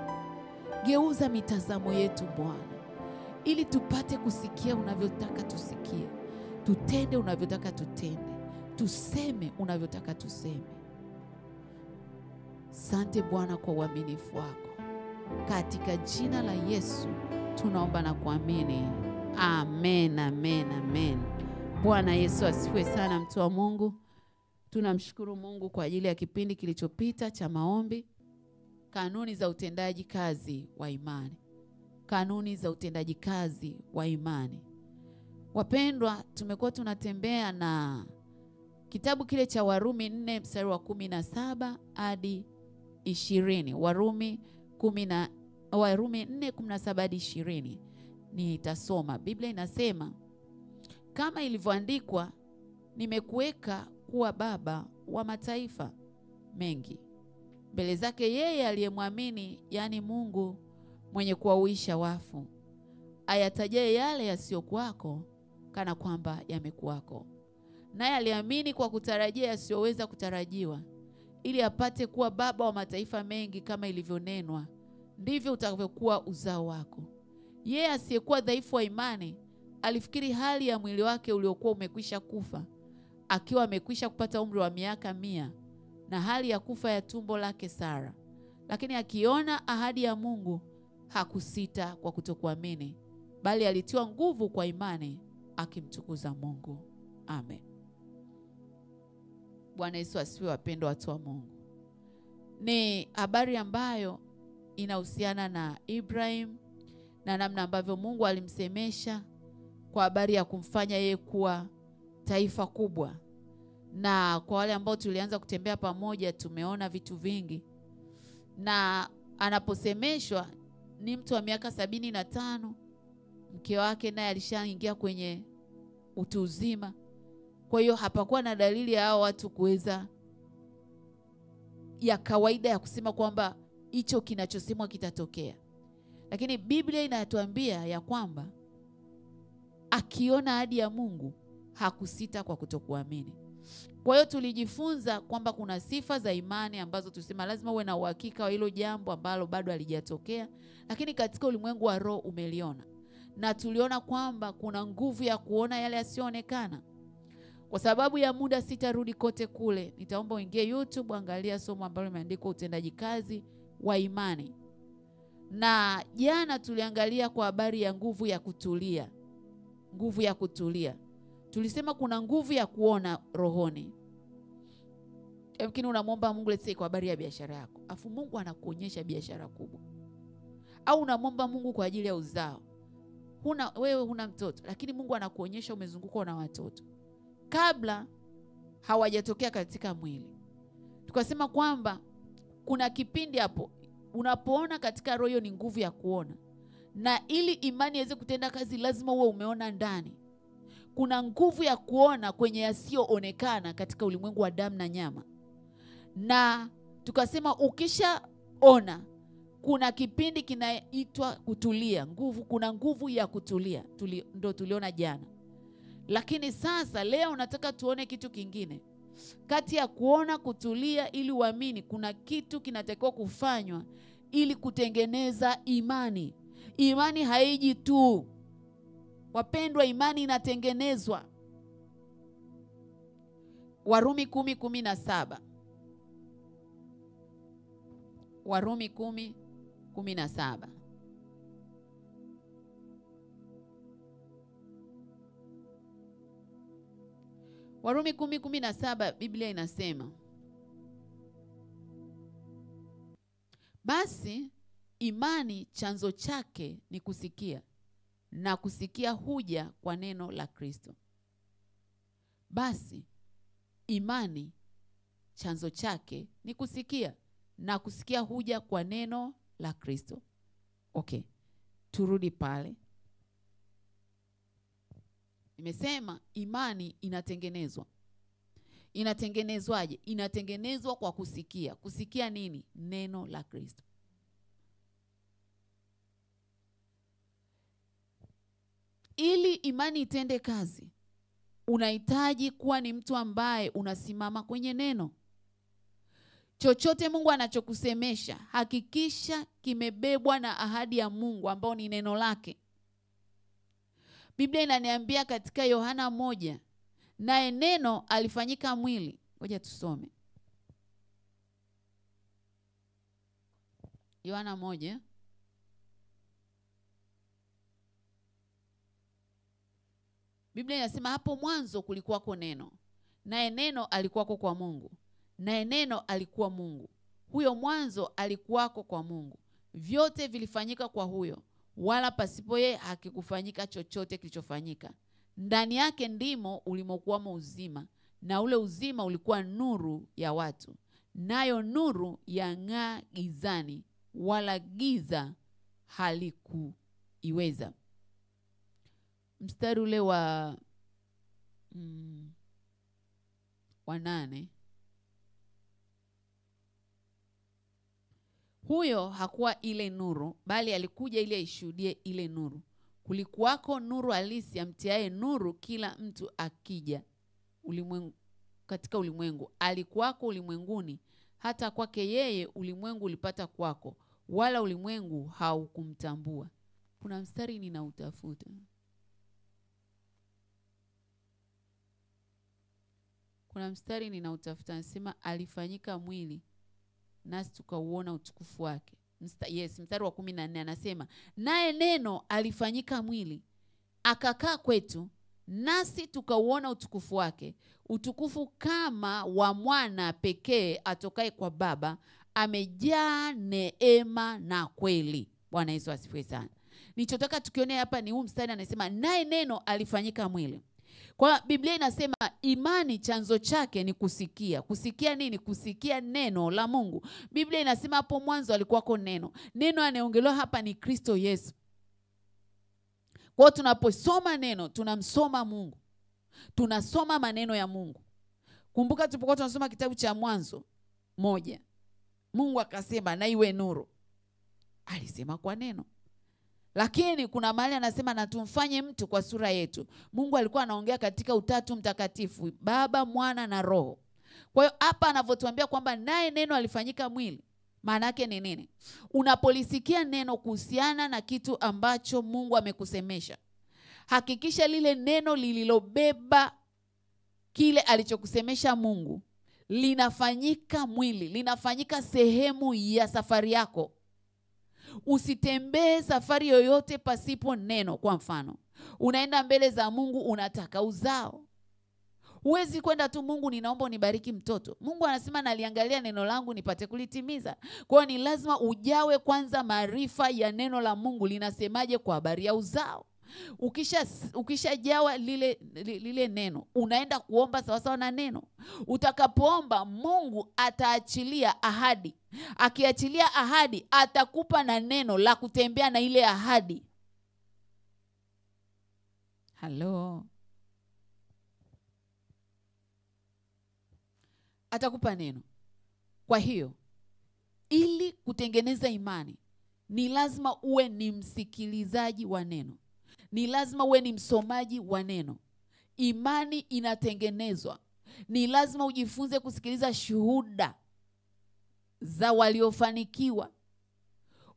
Geuza mitazamo yetu Bwana, ili tupate kusikia unavyotaka tusikie, tutende unavyotaka tutende, tuseme unavyotaka tuseme. Asante Bwana kwa uaminifu wako. Katika jina la Yesu tunaomba na kuamini. Amen, amen, amen. Bwana Yesu asifiwe sana, mtu wa Mungu. Tunamshukuru Mungu kwa ajili ya kipindi kilichopita cha maombi. Kanuni za utendaji kazi wa imani. Kanuni za utendaji kazi wa imani. Wapendwa, tumekuwa tunatembea na kitabu kile cha Warumi 4 mstari wa 17 hadi 20. Warumi 4:17 hadi 20. Nitasoma. Biblia inasema, kama ilivyoandikwa, nimekuweka kuwa baba wa mataifa mengi mbele zake yeye aliyemwamini, yani Mungu mwenye kuwahuisha wafu, ayatajaye yale yasiyokuwako kana kwamba yamekuwako. Naye aliamini kwa kutarajia yasiyoweza kutarajiwa, ili apate kuwa baba wa mataifa mengi, kama ilivyonenwa, ndivyo utakavyokuwa uzao wako. Yeye asiyekuwa dhaifu wa imani alifikiri hali ya mwili wake uliokuwa umekwisha kufa, akiwa amekwisha kupata umri wa miaka 100, na hali ya kufa ya tumbo lake Sara. Lakini akiona ahadi ya Mungu hakusita kwa kutokuamini, bali alitiwa nguvu kwa imani, akimtukuza Mungu. Amen. Bwana Yesu asifiwe, wapendwa watu wa Mungu. Ni habari ambayo inahusiana na Ibrahim na namna ambavyo Mungu alimsemesha kwa habari ya kumfanya yeye kuwa taifa kubwa. Na kwa wale ambao tulianza kutembea pamoja, tumeona vitu vingi. Na anaposemeshwa ni mtu wa miaka 75, mke wake naye alishaingia kwenye utu uzima. Kwa hiyo hapakuwa na dalili ya hao watu kuweza ya kawaida ya kusema kwamba hicho kinachosemwa kitatokea. Lakini Biblia inatuambia ya kwamba akiona ahadi ya Mungu hakusita kwa kutokuamini. Kwa hiyo tulijifunza kwamba kuna sifa za imani ambazo tusema lazima uwe na uhakika wa hilo jambo ambalo bado halijatokea, lakini katika ulimwengu wa roho umeliona. Na tuliona kwamba kuna nguvu ya kuona yale yasiyoonekana. Kwa sababu ya muda sitarudi kote kule. Nitaomba uingie YouTube, angalia somo ambalo limeandikwa utendaji kazi wa imani. Na jana tuliangalia kwa habari ya nguvu ya kutulia. Nguvu ya kutulia. Tulisema kuna nguvu ya kuona rohoni. Yamkini unamwomba Mungu let's say kwa habari ya biashara yako, afu Mungu anakuonyesha biashara kubwa. Au unamwomba Mungu kwa ajili ya uzao. Wewe huna mtoto, lakini Mungu anakuonyesha umezungukwa na watoto kabla hawajatokea katika mwili. Tukasema kwamba kuna kipindi hapo unapoona katika roho ni nguvu ya kuona. Na ili imani iweze kutenda kazi lazima uwe umeona ndani. Kuna nguvu ya kuona kwenye yasiyoonekana katika ulimwengu wa damu na nyama. Na tukasema ukishaona kuna kipindi kinaitwa kutulia. Kuna nguvu ya kutulia. Ndo tuliona jana. Lakini sasa leo nataka tuone kitu kingine. Kati ya kuona, kutulia ili uamini, kuna kitu kinatakiwa kufanywa ili kutengeneza imani. Imani haiji tu. Wapendwa, imani inatengenezwa. Warumi 10:17. Warumi 10:17. Warumi 10:17 Biblia inasema, basi imani chanzo chake ni kusikia, na kusikia huja kwa neno la Kristo. Basi imani chanzo chake ni kusikia, na kusikia huja kwa neno la Kristo. Okay, turudi pale. Nimesema imani inatengenezwa. Inatengenezwaje? Inatengenezwa kwa kusikia. Kusikia nini? Neno la Kristo. Ili imani itende kazi, unahitaji kuwa ni mtu ambaye unasimama kwenye neno. Chochote Mungu anachokusemesha, hakikisha kimebebwa na ahadi ya Mungu ambao ni neno lake. Biblia inaniambia katika Yohana 1, naye neno alifanyika mwili. Ngoja tusome. Yohana 1. Biblia inasema hapo mwanzo kulikuwako neno, naye neno alikuwako kwa Mungu, naye neno alikuwa Mungu. Huyo mwanzo alikuwako kwa Mungu. Vyote vilifanyika kwa huyo, wala pasipo yeye hakikufanyika chochote kilichofanyika. Ndani yake ndimo ulimokuwamo uzima, na ule uzima ulikuwa nuru ya watu. Nayo nuru yang'aa gizani, wala giza halikuiweza. Mstari ule wa 8. Huyo hakuwa ile nuru, bali alikuja ili aishuhudie ile nuru. Kulikuwako nuru halisi amtiaye nuru kila mtu akija katika ulimwengu. Alikuwako ulimwenguni, hata kwake yeye ulimwengu ulipata kwako, wala ulimwengu haukumtambua. Kuna mstari ninautafuta. Nasema alifanyika mwili, nasi tukauona utukufu wake. Mstari wa 14 anasema, naye neno alifanyika mwili, akakaa kwetu, nasi tukauona utukufu wake, utukufu kama wa mwana pekee atokaye kwa Baba, amejaa neema na kweli. Bwana Yesu asifiwe sana. Nilichotaka tukione hapa ni huu mstari anasema, naye neno alifanyika mwili. Kwa Biblia inasema imani chanzo chake ni kusikia. Kusikia nini? Kusikia neno la Mungu. Biblia inasema hapo mwanzo alikuwako neno. Neno anayeongelewa hapa ni Kristo Yesu. Kwa tunaposoma neno, tunamsoma Mungu. Tunasoma maneno ya Mungu. Kumbuka tulipokuwa tunasoma kitabu cha Mwanzo 1. Mungu akasema na iwe nuru. Alisema kwa neno. Lakini kuna mahali anasema na tumfanye mtu kwa sura yetu. Mungu alikuwa anaongea katika utatu mtakatifu, Baba, Mwana na Roho. Kwa hiyo hapa anavyotuambia kwamba naye neno alifanyika mwili, maana yake ni nini? Unapolisikia neno kuhusiana na kitu ambacho Mungu amekusemesha, hakikisha lile neno lililobeba kile alichokusemesha Mungu linafanyika mwili, linafanyika sehemu ya safari yako. Usitembee safari yoyote pasipo neno. Kwa mfano, unaenda mbele za Mungu, unataka uzao. Huwezi kwenda tu, Mungu ninaomba unibariki mtoto. Mungu anasema naliangalia neno langu nipate kulitimiza. Kwa hiyo ni lazima ujawe kwanza maarifa ya neno la Mungu linasemaje kwa habari ya uzao. Ukishajawa lile neno, unaenda kuomba sawa sawa na neno. Utakapoomba, Mungu ataachilia ahadi. Akiachilia ahadi, atakupa na neno la kutembea na ile ahadi. Halo. Atakupa neno. Kwa hiyo, ili kutengeneza imani, ni lazima uwe ni msikilizaji wa neno. Ni lazima uwe ni msomaji wa neno. Imani inatengenezwa. Ni lazima ujifunze kusikiliza shuhuda za waliofanikiwa.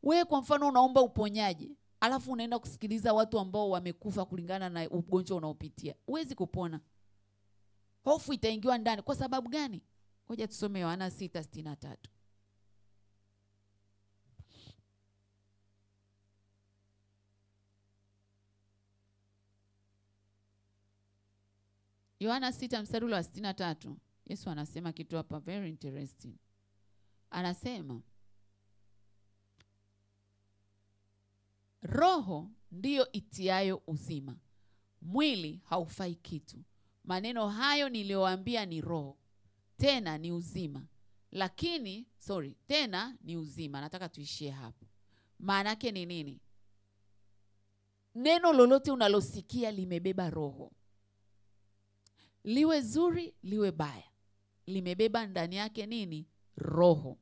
Wewe kwa mfano unaomba uponyaji, alafu unaenda kusikiliza watu ambao wamekufa kulingana na ugonjwa unaopitia. Huwezi kupona. Hofu itaingiwa ndani. Kwa sababu gani? Ngoja tusome Yohana 6:63. Yohana 6:63. Yesu anasema kitu hapa very interesting. Anasema roho ndiyo itiayo uzima, mwili haufai kitu. Maneno hayo niliyowaambia ni roho, tena ni uzima. Tena ni uzima. Nataka tuishie hapo. Maana yake ni nini? Neno lolote unalosikia limebeba roho. Liwe zuri, liwe baya, limebeba ndani yake nini? Roho.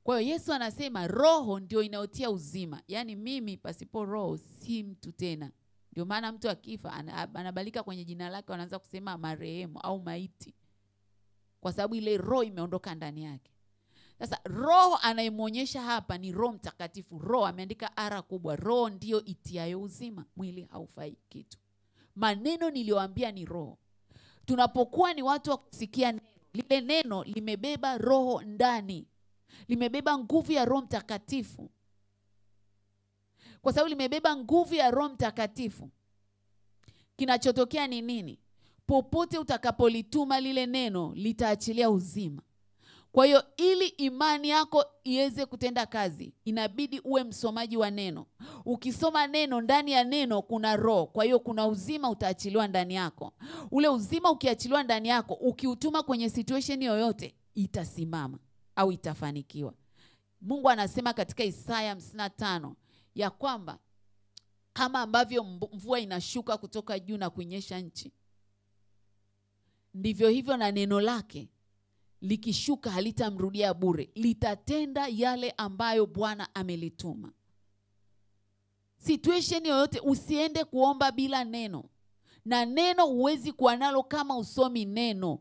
Kwa hiyo Yesu anasema roho ndio inayotia uzima. Yaani mimi pasipo roho si mtu tena. Ndio maana mtu akifa anabalika kwenye jina lake, wanaanza kusema marehemu au maiti. Kwa sababu ile roho imeondoka ndani yake. Sasa roho anayemuonyesha hapa ni Roho Mtakatifu. Roho ameandika R kubwa. Roho ndio itiayo uzima, mwili haufai kitu. Maneno niliyowaambia ni roho. Tunapokuwa ni watu wa kusikia neno, lile neno limebeba roho ndani. Limebeba nguvu ya Roho Mtakatifu. Kwa sababu limebeba nguvu ya Roho Mtakatifu, kinachotokea ni nini? Popote utakapolituma lile neno, litaachilia uzima. Kwa hiyo ili imani yako iweze kutenda kazi, inabidi uwe msomaji wa neno. Ukisoma neno, ndani ya neno kuna roho. Kwa hiyo kuna uzima utaachiliwa ndani yako. Ule uzima ukiachiliwa ndani yako, ukiutuma kwenye situation yoyote, itasimama au itafanikiwa. Mungu anasema katika Isaya 55 ya kwamba kama ambavyo mvua inashuka kutoka juu na kunyesha nchi, ndivyo hivyo na neno lake likishuka halitamrudia bure, litatenda yale ambayo Bwana amelituma. Situation yoyote usiende kuomba bila neno. Na neno huwezi kuwa nalo kama usomi neno.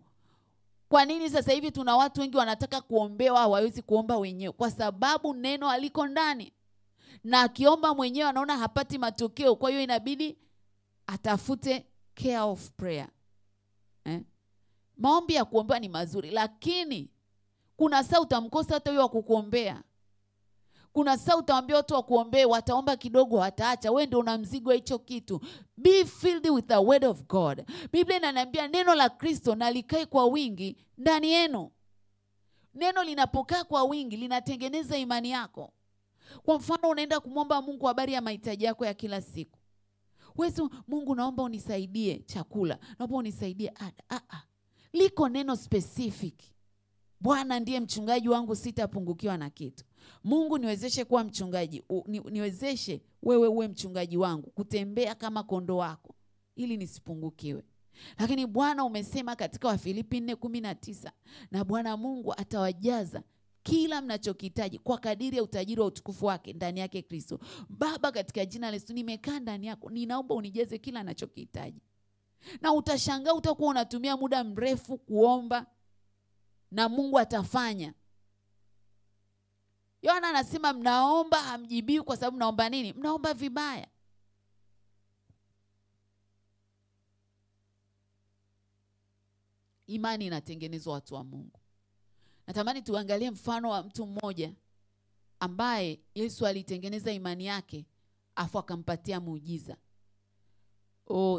Kwa nini sasa hivi tuna watu wengi wanataka kuombewa, hawawezi kuomba wenyewe? Kwa sababu neno haliko ndani. Na akiomba mwenyewe anaona hapati matokeo, kwa hiyo inabidi atafute care of prayer. Maombi ya kuombewa ni mazuri, lakini kuna saa utamkosa hata huyo wa kukuombea. Kuna saa utaambia watu wa kuombea, wataomba kidogo wataacha. Wewe ndio una mzigo hicho kitu. Be filled with the word of God. Biblia inaniambia neno la Kristo na likae kwa wingi ndani yenu. Neno linapokaa kwa wingi linatengeneza imani yako. Kwa mfano unaenda kumwomba Mungu habari ya mahitaji yako ya kila siku. Wewe Mungu, naomba unisaidie chakula, naomba unisaidie ada. Liko neno specific. Bwana ndiye mchungaji wangu, sitapungukiwa na kitu. Mungu niwezeshe kuwa mchungaji, niwezeshe wewe uwe mchungaji wangu, kutembea kama kondoo wako ili nisipungukiwe. Lakini Bwana umesema katika Wafilipi 4:19, na Bwana Mungu atawajaza kila mnachokihitaji kwa kadiri ya utajiri wa utukufu wake ndani yake Kristo. Baba, katika jina la Yesu nimekaa ndani yako, ninaomba unijaze kila ninachokihitaji. Na utashangaa utakuwa unatumia muda mrefu kuomba na Mungu atafanya. Yohana anasema mnaomba hamjibiwi kwa sababu mnaomba nini? Mnaomba vibaya. Imani inatengenezwa watu wa Mungu. Natamani tuangalie mfano wa mtu mmoja ambaye Yesu alitengeneza imani yake afu akampatia muujiza.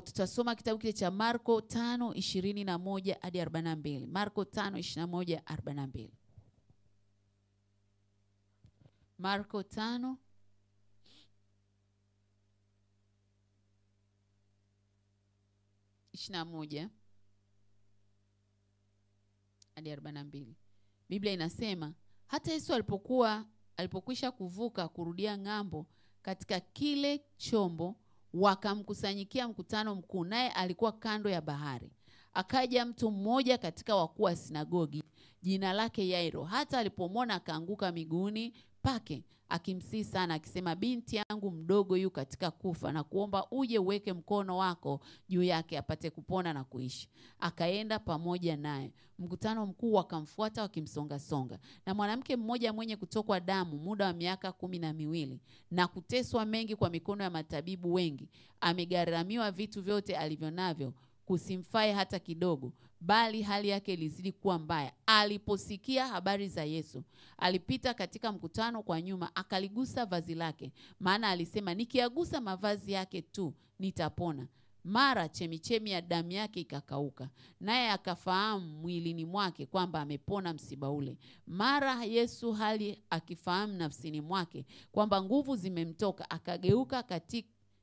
tutasoma kitabu kile cha Marko 5:21 hadi 42. Marko 5:21 42. Marko 5:21 hadi 42. Biblia inasema, hata Yesu alipokwisha kuvuka kurudia ng'ambo katika kile chombo, wakamkusanyikia mkutano mkuu, naye alikuwa kando ya bahari. Akaja mtu mmoja katika wakuu wa sinagogi, jina lake Yairo. Hata alipomwona akaanguka miguuni pake, akimsihi sana akisema, binti yangu mdogo yu katika kufa, na kuomba uje uweke mkono wako juu yake apate kupona na kuishi. Akaenda pamoja naye. Mkutano mkuu wakamfuata wakimsonga songa. Na mwanamke mmoja mwenye kutokwa damu muda wa miaka 12 na kuteswa mengi kwa mikono ya matabibu wengi, amegharamiwa vitu vyote alivyonavyo, kusimfae hata kidogo, bali hali yake ilizidi kuwa mbaya. Aliposikia habari za Yesu, alipita katika mkutano kwa nyuma, akaligusa vazi lake, maana alisema, nikiagusa mavazi yake tu nitapona. Mara chemichemi ya damu yake ikakauka, naye akafahamu mwilini mwake kwamba amepona msiba ule. Mara Yesu hali akifahamu nafsini mwake kwamba nguvu zimemtoka, akageuka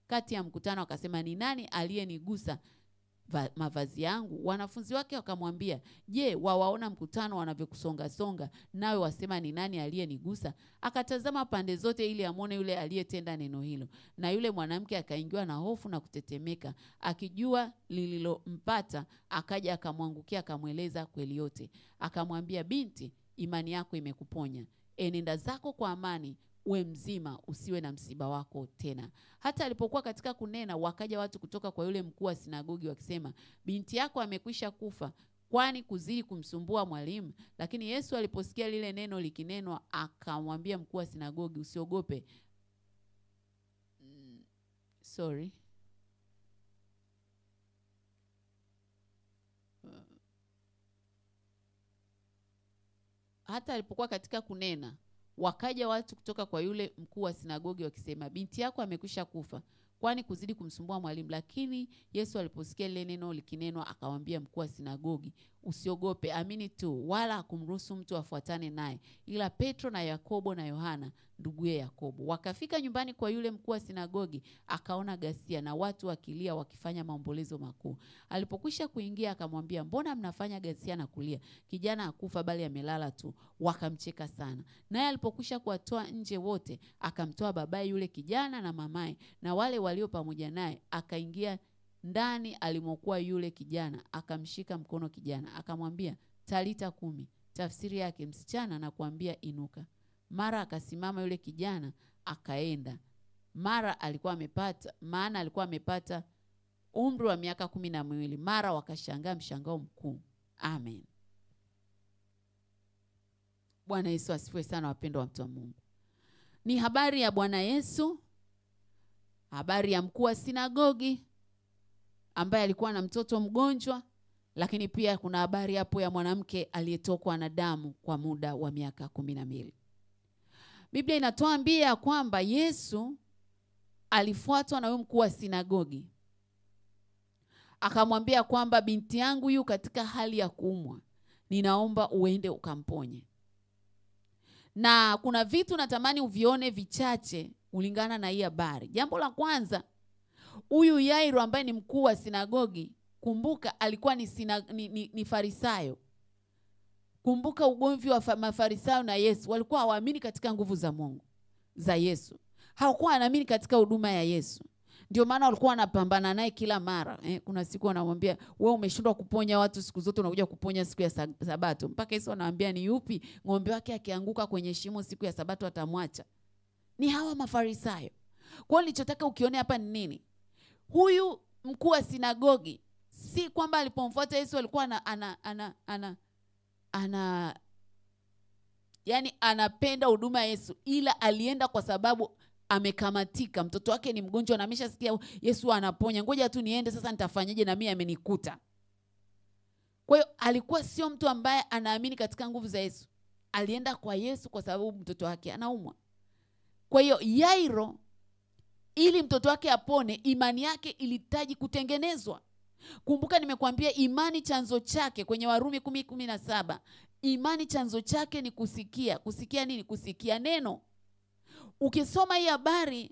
kati ya mkutano akasema, ni nani aliyenigusa mavazi yangu? Wanafunzi wake wakamwambia, je, wawaona mkutano wanavyokusonga songa, nawe wasema ni nani aliyenigusa? Akatazama pande zote ili amone yule aliyetenda neno hilo. Na yule mwanamke akaingiwa na hofu na kutetemeka, akijua lililompata, akaja akamwangukia, akamweleza kweli yote. Akamwambia, binti, imani yako imekuponya, enenda zako kwa amani, uwe mzima, usiwe na msiba wako tena. Hata alipokuwa katika kunena, wakaja watu kutoka kwa yule mkuu wa sinagogi wakisema, binti yako amekwisha kufa, kwani kuzidi kumsumbua mwalimu? Lakini Yesu aliposikia lile neno likinenwa, akamwambia mkuu wa sinagogi, usiogope. Hata alipokuwa katika kunena, wakaja watu kutoka kwa yule mkuu wa sinagogi wakisema, binti yako amekwisha kufa, kwani kuzidi kumsumbua mwalimu? Lakini Yesu aliposikia lile neno likinenwa, akamwambia mkuu wa sinagogi, usiogope, amini tu. Wala hakumruhusu mtu afuatane naye, ila Petro na Yakobo na Yohana nduguye Yakobo. Wakafika nyumbani kwa yule mkuu wa sinagogi, akaona ghasia na watu wakilia, wakifanya maombolezo makuu. Alipokwisha kuingia, akamwambia, mbona mnafanya ghasia na kulia? Kijana hakufa bali amelala tu. Wakamcheka sana. Naye alipokwisha kuwatoa nje wote, akamtoa babaye yule kijana na mamaye na wale walio pamoja naye, akaingia ndani alimokuwa yule kijana, akamshika mkono kijana, akamwambia, talita kumi, tafsiri yake, msichana na kuambia inuka. Mara akasimama yule kijana, akaenda. Maana alikuwa amepata umri wa miaka 12. Mara wakashangaa mshangao mkuu. Amen. Bwana Yesu asifiwe sana, wapendwa wa mtu wa Mungu. Ni habari ya Bwana Yesu, habari ya mkuu wa sinagogi ambaye alikuwa na mtoto mgonjwa, lakini pia kuna habari hapo ya mwanamke aliyetokwa na damu kwa muda wa miaka 12. Biblia inatuambia kwamba Yesu alifuatwa na huyo mkuu wa sinagogi. Akamwambia kwamba binti yangu yu katika hali ya kuumwa, ninaomba uende ukamponye. Na kuna vitu natamani uvione vichache ulingana na hii habari. Jambo la kwanza, huyu Yairo ambaye ni mkuu wa sinagogi, kumbuka alikuwa ni Farisayo. Kumbuka ugomvi wa Mafarisayo na Yesu. Walikuwa hawaamini katika nguvu za Mungu za Yesu. Hawakuwa wanaamini katika huduma ya Yesu. Ndio maana walikuwa wanapambana naye kila mara. Kuna siku wanamwambia, wewe umeshindwa kuponya watu siku zote, unakuja kuponya siku ya Sabato. Mpaka Yesu anawaambia, ni yupi ng'ombe wake akianguka kwenye shimo siku ya Sabato atamwacha? Ni hawa Mafarisayo. Kwa hiyo nilichotaka ukione hapa ni nini? Huyu mkuu wa sinagogi, si kwamba alipomfuata Yesu alikuwa yani anapenda huduma ya Yesu, ila alienda kwa sababu amekamatika, mtoto wake ni mgonjwa na ameshasikia Yesu anaponya, ngoja tu niende sasa, nitafanyaje na mimi amenikuta. Kwa hiyo alikuwa sio mtu ambaye anaamini katika nguvu za Yesu. Alienda kwa Yesu kwa sababu mtoto wake anaumwa. Kwa hiyo Yairo ili mtoto wake apone, imani yake ilihitaji kutengenezwa. Kumbuka nimekuambia imani chanzo chake kwenye Warumi 10:17. Imani chanzo chake ni kusikia. Kusikia nini? Kusikia neno. Ukisoma hii habari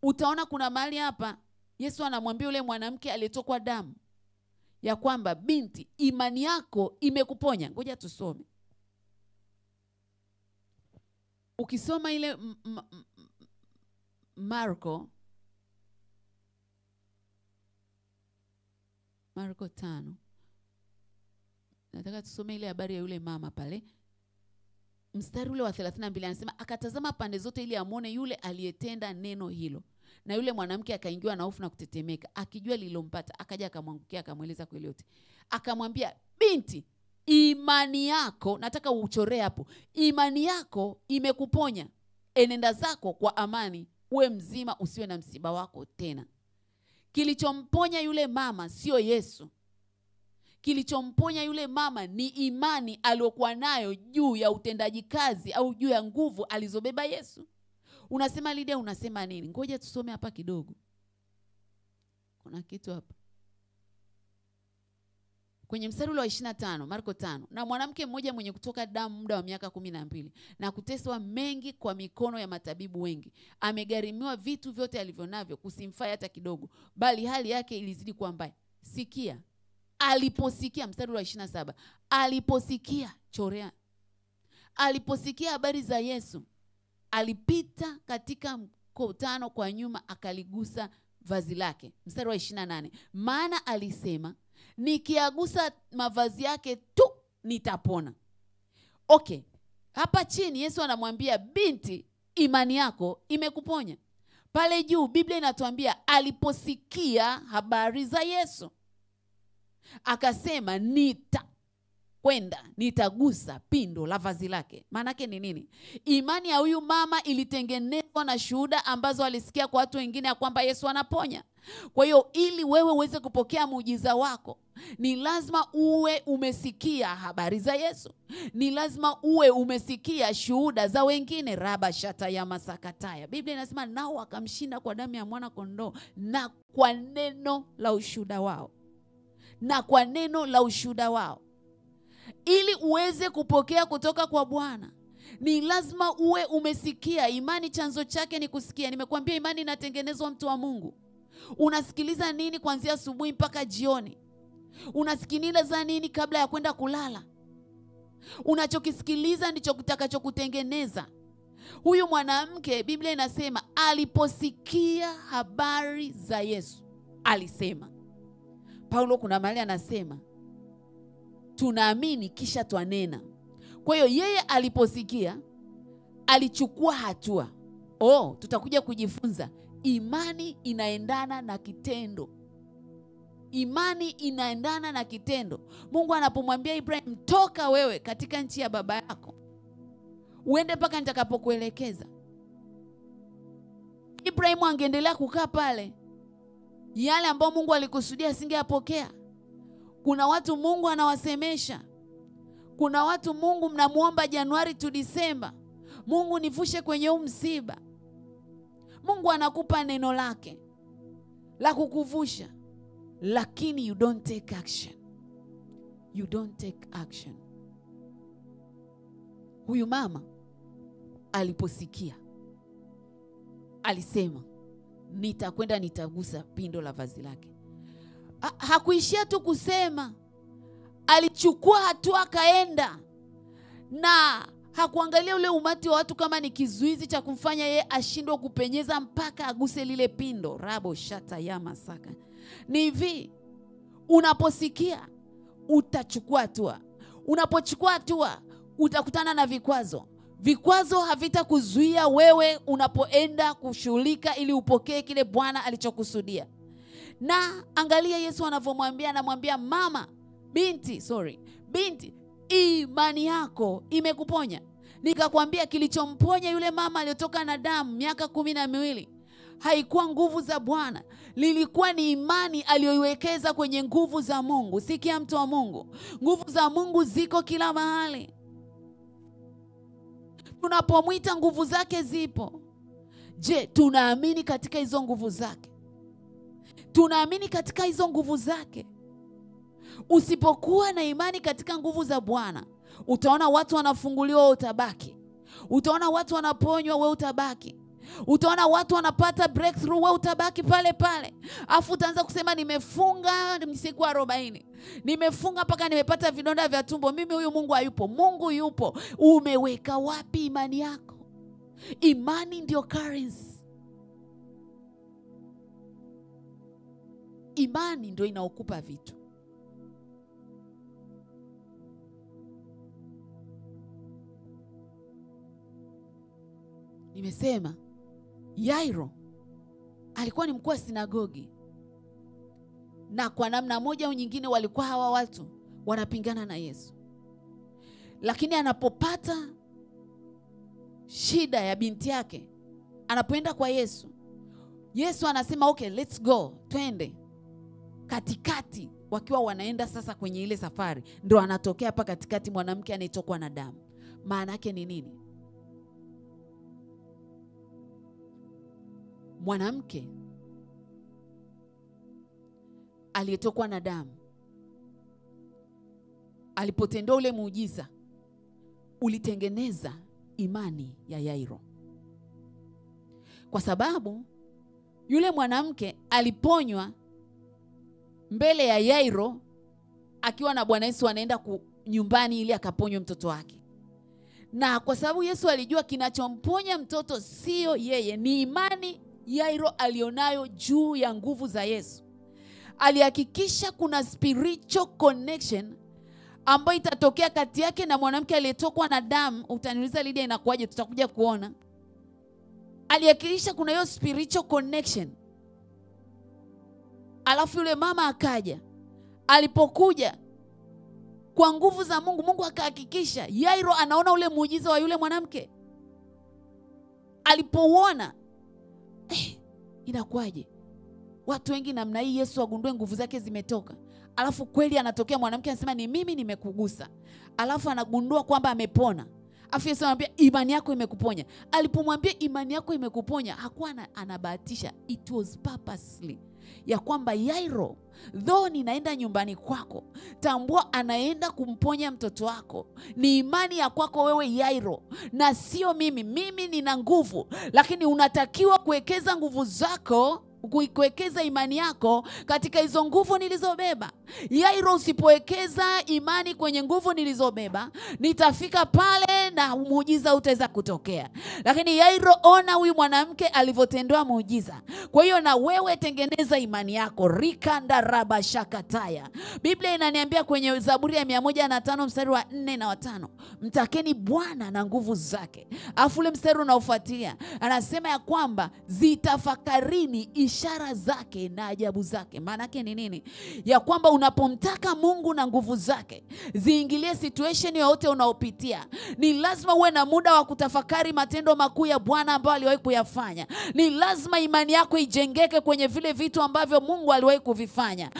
utaona kuna mahali hapa Yesu anamwambia yule mwanamke aliyetokwa damu ya kwamba, binti, imani yako imekuponya. Ngoja tusome. Ukisoma ile Marko 5. Nataka tusome ile habari ya yule mama pale. Mstari ule wa 32 anasema, akatazama pande zote ili amwone yule aliyetenda neno hilo. Na yule mwanamke akaingiwa na hofu na kutetemeka, akijua lilompata. Akaja akamwangukia, akamweleza kweli yote. Akamwambia, binti, imani yako, nataka uchoree hapo, imani yako imekuponya. Enenda zako kwa amani, uwe mzima, usiwe na msiba wako tena. Kilichomponya yule mama sio Yesu. Kilichomponya yule mama ni imani aliyokuwa nayo juu ya utendaji kazi au juu ya nguvu alizobeba Yesu. Unasema Lydia, unasema nini? Ngoja tusome hapa kidogo. Kuna kitu hapa. Kwenye mstari ule wa 25, Marko 5. Na mwanamke mmoja mwenye kutoka damu muda wa miaka 12 na kuteswa mengi kwa mikono ya matabibu wengi, amegharimiwa vitu vyote alivyonavyo, kusimfaa hata kidogo, bali hali yake ilizidi kuwa mbaya. Sikia. Aliposikia, mstari wa 27, aliposikia, chorea, aliposikia habari za Yesu, alipita katika mkutano kwa nyuma, akaligusa vazi lake. Mstari wa 28, maana alisema, nikiagusa mavazi yake tu nitapona. Okay, hapa chini Yesu anamwambia, binti, imani yako imekuponya. Pale juu Biblia inatuambia aliposikia habari za Yesu, akasema nitakwenda, nitagusa pindo la vazi lake. Maana yake ni nini? Imani ya huyu mama ilitengenezwa na shuhuda ambazo alisikia kwa watu wengine ya kwamba Yesu anaponya. Kwa hiyo ili wewe uweze kupokea muujiza wako, ni lazima uwe umesikia habari za Yesu. Ni lazima uwe umesikia shuhuda za wengine. Raba shata ya masakataya. Biblia inasema, nao wakamshinda kwa damu ya mwana kondoo na kwa neno la ushuhuda wao. Na kwa neno la ushuhuda wao. Ili uweze kupokea kutoka kwa Bwana, ni lazima uwe umesikia. Imani chanzo chake ni kusikia. Nimekuambia imani inatengenezwa, mtu wa Mungu. Unasikiliza nini kuanzia asubuhi mpaka jioni? Unasikiliza nini kabla ya kwenda kulala? Unachokisikiliza ndicho kitakachokutengeneza. Huyu mwanamke, Biblia inasema aliposikia habari za Yesu, alisema. Paulo kuna mahali anasema tunaamini kisha twanena. Kwa hiyo yeye aliposikia, alichukua hatua. Tutakuja kujifunza imani inaendana na kitendo. Imani inaendana na kitendo. Mungu anapomwambia Ibrahim, toka wewe katika nchi ya baba yako, uende mpaka nitakapokuelekeza, Ibrahim angeendelea kukaa pale, yale ambayo Mungu alikusudia asingeyapokea. Kuna watu Mungu anawasemesha. Kuna watu Mungu mnamuomba Januari to Disemba, Mungu nivushe kwenye huu msiba. Mungu anakupa neno lake la kukuvusha, lakini you don't take action. You don't take action. Huyu mama aliposikia, alisema nitakwenda, nitagusa pindo la vazi lake. Hakuishia tu kusema, alichukua hatua, akaenda. Na hakuangalia ule umati wa watu kama ni kizuizi cha kumfanya yeye ashindwe kupenyeza mpaka aguse lile pindo. Rabo shata ya masaka. Ni hivi, unaposikia utachukua hatua. Unapochukua hatua utakutana na vikwazo. Vikwazo havitakuzuia wewe unapoenda kushughulika ili upokee kile Bwana alichokusudia. Na angalia Yesu anavyomwambia, anamwambia mama, binti, imani yako imekuponya. Nikakwambia kilichomponya yule mama aliyotoka na damu miaka 12 haikuwa nguvu za Bwana, lilikuwa ni imani aliyoiwekeza kwenye nguvu za Mungu. Sikia mtu wa Mungu, nguvu za Mungu ziko kila mahali. Tunapomwita nguvu zake zipo. Je, tunaamini katika hizo nguvu zake? Tunaamini katika hizo nguvu zake? Usipokuwa na imani katika nguvu za Bwana, utaona watu wanafunguliwa, wewe utabaki. Utaona watu wanaponywa, wewe utabaki. Utaona watu wanapata breakthrough, wewe utabaki pale pale. Afu utaanza kusema nimefunga siku 40. Nimefunga mpaka nimepata vidonda vya tumbo. Mimi huyu Mungu hayupo. Mungu yupo. Umeweka wapi imani yako? Imani ndio currency. Imani ndio inaokupa vitu. Nimesema Yairo alikuwa ni mkuu wa sinagogi, na kwa namna moja au nyingine walikuwa hawa watu wanapingana na Yesu. Lakini anapopata shida ya binti yake, anapoenda kwa Yesu, Yesu anasema okay, let's go, twende. Katikati wakiwa wanaenda sasa kwenye ile safari, ndo anatokea hapa katikati mwanamke anayetokwa na damu. Maana yake ni nini? Mwanamke aliyetokwa na damu alipotendea ule muujiza, ulitengeneza imani ya Yairo. Kwa sababu yule mwanamke aliponywa mbele ya Yairo akiwa na Bwana Yesu anaenda nyumbani ili akaponywe mtoto wake. Na kwa sababu Yesu alijua kinachomponya mtoto sio yeye, ni imani Yairo alionayo juu ya nguvu za Yesu, alihakikisha kuna spiritual connection ambayo itatokea kati yake na mwanamke aliyetokwa na damu. Utaniuliza Lydia, inakuaje? Tutakuja kuona. Alihakikisha kuna hiyo spiritual connection. Alafu yule mama akaja. Alipokuja kwa nguvu za Mungu, Mungu akahakikisha Yairo anaona ule muujiza wa yule mwanamke. Alipouona, inakuaje watu wengi namna hii Yesu agundue nguvu zake zimetoka, alafu kweli anatokea mwanamke anasema ni mimi nimekugusa, alafu anagundua kwamba amepona. Afu Yesu anamwambia imani yako imekuponya. Alipomwambia imani yako imekuponya, hakuwa anabahatisha. It was purposely, ya kwamba Yairo, though ninaenda nyumbani kwako, tambua anaenda kumponya mtoto wako. Ni imani ya kwako wewe Yairo, na sio mimi. Mimi nina nguvu, lakini unatakiwa kuwekeza nguvu zako, kuwekeza imani yako katika hizo nguvu nilizobeba. Yairo, usipowekeza imani kwenye nguvu nilizobeba, nitafika pale na muujiza utaweza kutokea. Lakini Yairo, ona huyu mwanamke alivyotendewa muujiza. Kwa hiyo na wewe tengeneza imani yako. Rikanda raba shakataya. Biblia inaniambia kwenye Zaburi ya 105 mstari wa 4 na 5, mtakeni Bwana na nguvu zake. Afu ule mstari unaofuatia anasema ya kwamba zitafakarini ishara zake na ajabu zake. Maana yake ni nini? Ya kwamba unapomtaka Mungu na nguvu zake ziingilie situation yoyote unaopitia, ni lazima uwe na muda wa kutafakari matendo makuu ya Bwana ambayo aliwahi kuyafanya. Ni lazima imani yako ijengeke kwenye vile vitu ambavyo Mungu aliwahi kuvifanya.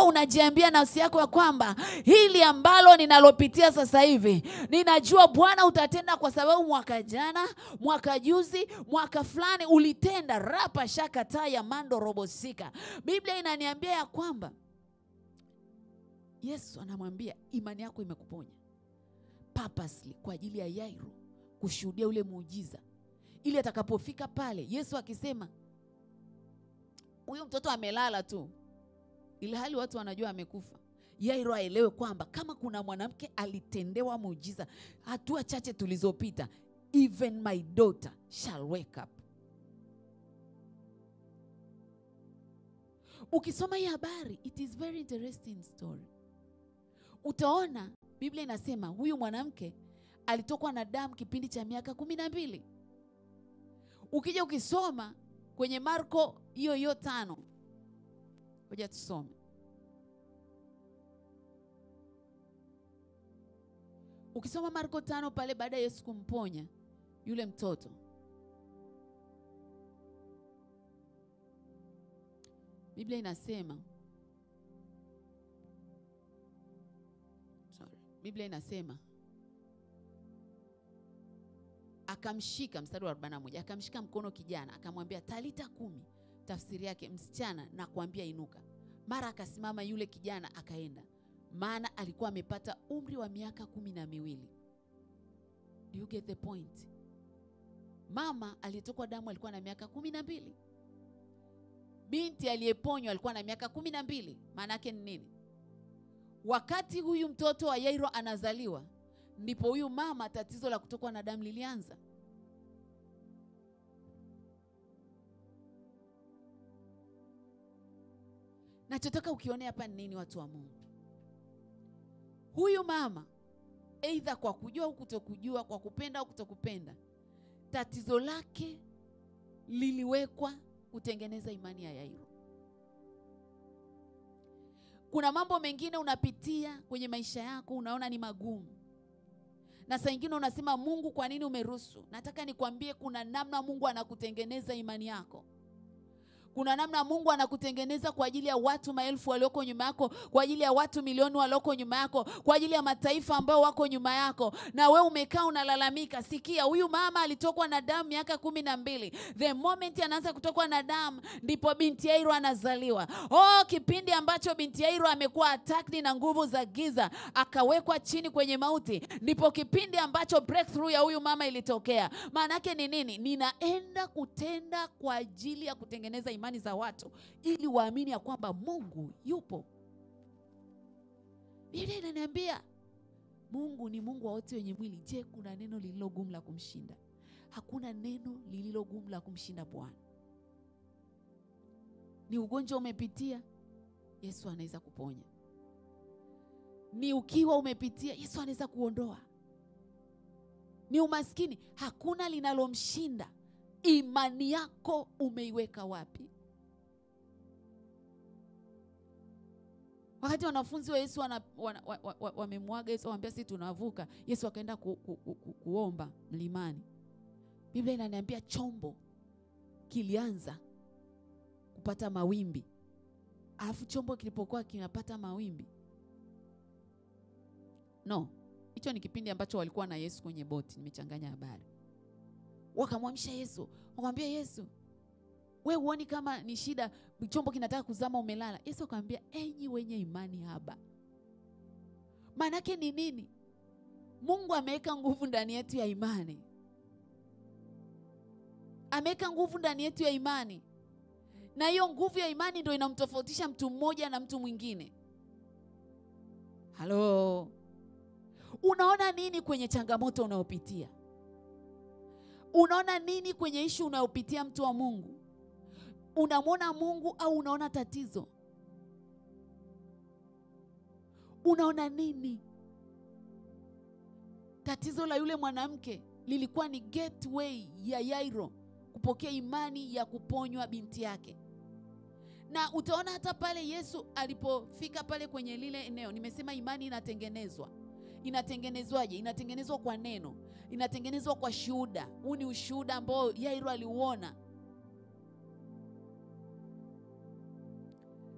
Unajiambia nafsi yako ya kwamba hili ambalo ninalopitia sasa hivi, ninajua Bwana utatenda, kwa sababu mwaka jana, mwaka juzi, mwaka fulani ulitenda. Rapa shakataya mando robosika. Biblia inaniambia ya kwamba Yesu anamwambia imani yako imekuponya, purposely kwa ajili ya Yairo kushuhudia ule muujiza, ili atakapofika pale Yesu akisema huyu mtoto amelala tu, ili hali watu wanajua amekufa, Yairo aelewe kwamba kama kuna mwanamke alitendewa muujiza hatua chache tulizopita, even my daughter shall wake up. Ukisoma hii habari, it is very interesting story. Utaona Biblia inasema huyu mwanamke alitokwa na damu kipindi cha miaka 12. Ukija ukisoma kwenye Marko hiyo 5, ngoja tusome. Ukisoma Marko 5 pale, baada ya Yesu kumponya yule mtoto, Biblia inasema, akamshika, mstari wa 41, akamshika mkono kijana, akamwambia talita kumi, tafsiri yake msichana na kuambia inuka. Mara akasimama yule kijana akaenda, maana alikuwa amepata umri wa miaka 12. Do you get the point? Mama aliyetokwa damu alikuwa na miaka 12. Binti aliyeponywa alikuwa na miaka 12. Maana yake ni nini? Wakati huyu mtoto wa Yairo anazaliwa, ndipo huyu mama tatizo la kutokwa na damu lilianza. Nachotaka ukione hapa ni nini, watu wa Mungu? Huyu mama, aidha kwa kujua au kutokujua, kwa kupenda au kutokupenda, tatizo lake liliwekwa kutengeneza imani ya Yairo. Kuna mambo mengine unapitia kwenye maisha yako unaona ni magumu, na saa nyingine unasema Mungu, kwa nini umeruhusu? Nataka nikwambie kuna namna Mungu anakutengeneza imani yako. Kuna namna Mungu anakutengeneza kwa ajili ya watu maelfu walioko nyuma yako, kwa ajili ya watu milioni walioko nyuma yako, kwa ajili ya mataifa ambao wako nyuma yako. Na wewe umekaa unalalamika. Sikia, huyu mama alitokwa na damu miaka 12. The moment anaanza kutokwa na damu, ndipo binti Yairo anazaliwa. Kipindi ambacho binti Yairo amekuwa attacked na nguvu za giza, akawekwa chini kwenye mauti, ndipo kipindi ambacho breakthrough ya huyu mama ilitokea. Maana yake ni nini? Ninaenda kutenda kwa ajili ya kutengeneza imani za watu ili waamini ya kwamba Mungu yupo. Biblia inaniambia Mungu ni Mungu wa wote wenye mwili. Je, kuna neno lililogumu la kumshinda? Hakuna neno lililogumu la kumshinda Bwana. Ni ugonjwa umepitia, Yesu anaweza kuponya. Ni ukiwa umepitia, Yesu anaweza kuondoa. Ni umaskini, hakuna linalomshinda. Imani yako umeiweka wapi? Wakati wanafunzi wa Yesu wamemwaga Yesu, wamwambia sisi tunavuka, Yesu akaenda kuomba mlimani. Biblia inaniambia chombo kilianza kupata mawimbi. Alafu chombo kilipokuwa kinapata mawimbi, hicho ni kipindi ambacho walikuwa na Yesu kwenye boti, nimechanganya habari. Wakamwamsha Yesu, wakamwambia Yesu, wewe uoni kama ni shida, chombo kinataka kuzama, umelala? Yesu akamwambia, enyi wenye imani haba. Maana yake ni nini? Mungu ameweka nguvu ndani yetu ya imani. Ameweka nguvu ndani yetu ya imani. Na hiyo nguvu ya imani ndio inamtofautisha mtu mmoja na mtu mwingine. Halo. Unaona nini kwenye changamoto unayopitia? Unaona nini kwenye issue unayopitia, mtu wa Mungu? Unamwona Mungu au unaona tatizo? Unaona nini? Tatizo la yule mwanamke lilikuwa ni gateway ya Yairo kupokea imani ya kuponywa binti yake. Na utaona hata pale Yesu alipofika pale kwenye lile eneo, nimesema imani inatengenezwa. Inatengenezwaje? Inatengenezwa kwa neno. Inatengenezwa kwa shuhuda. Huu ni ushuhuda ambao Yairo aliuona.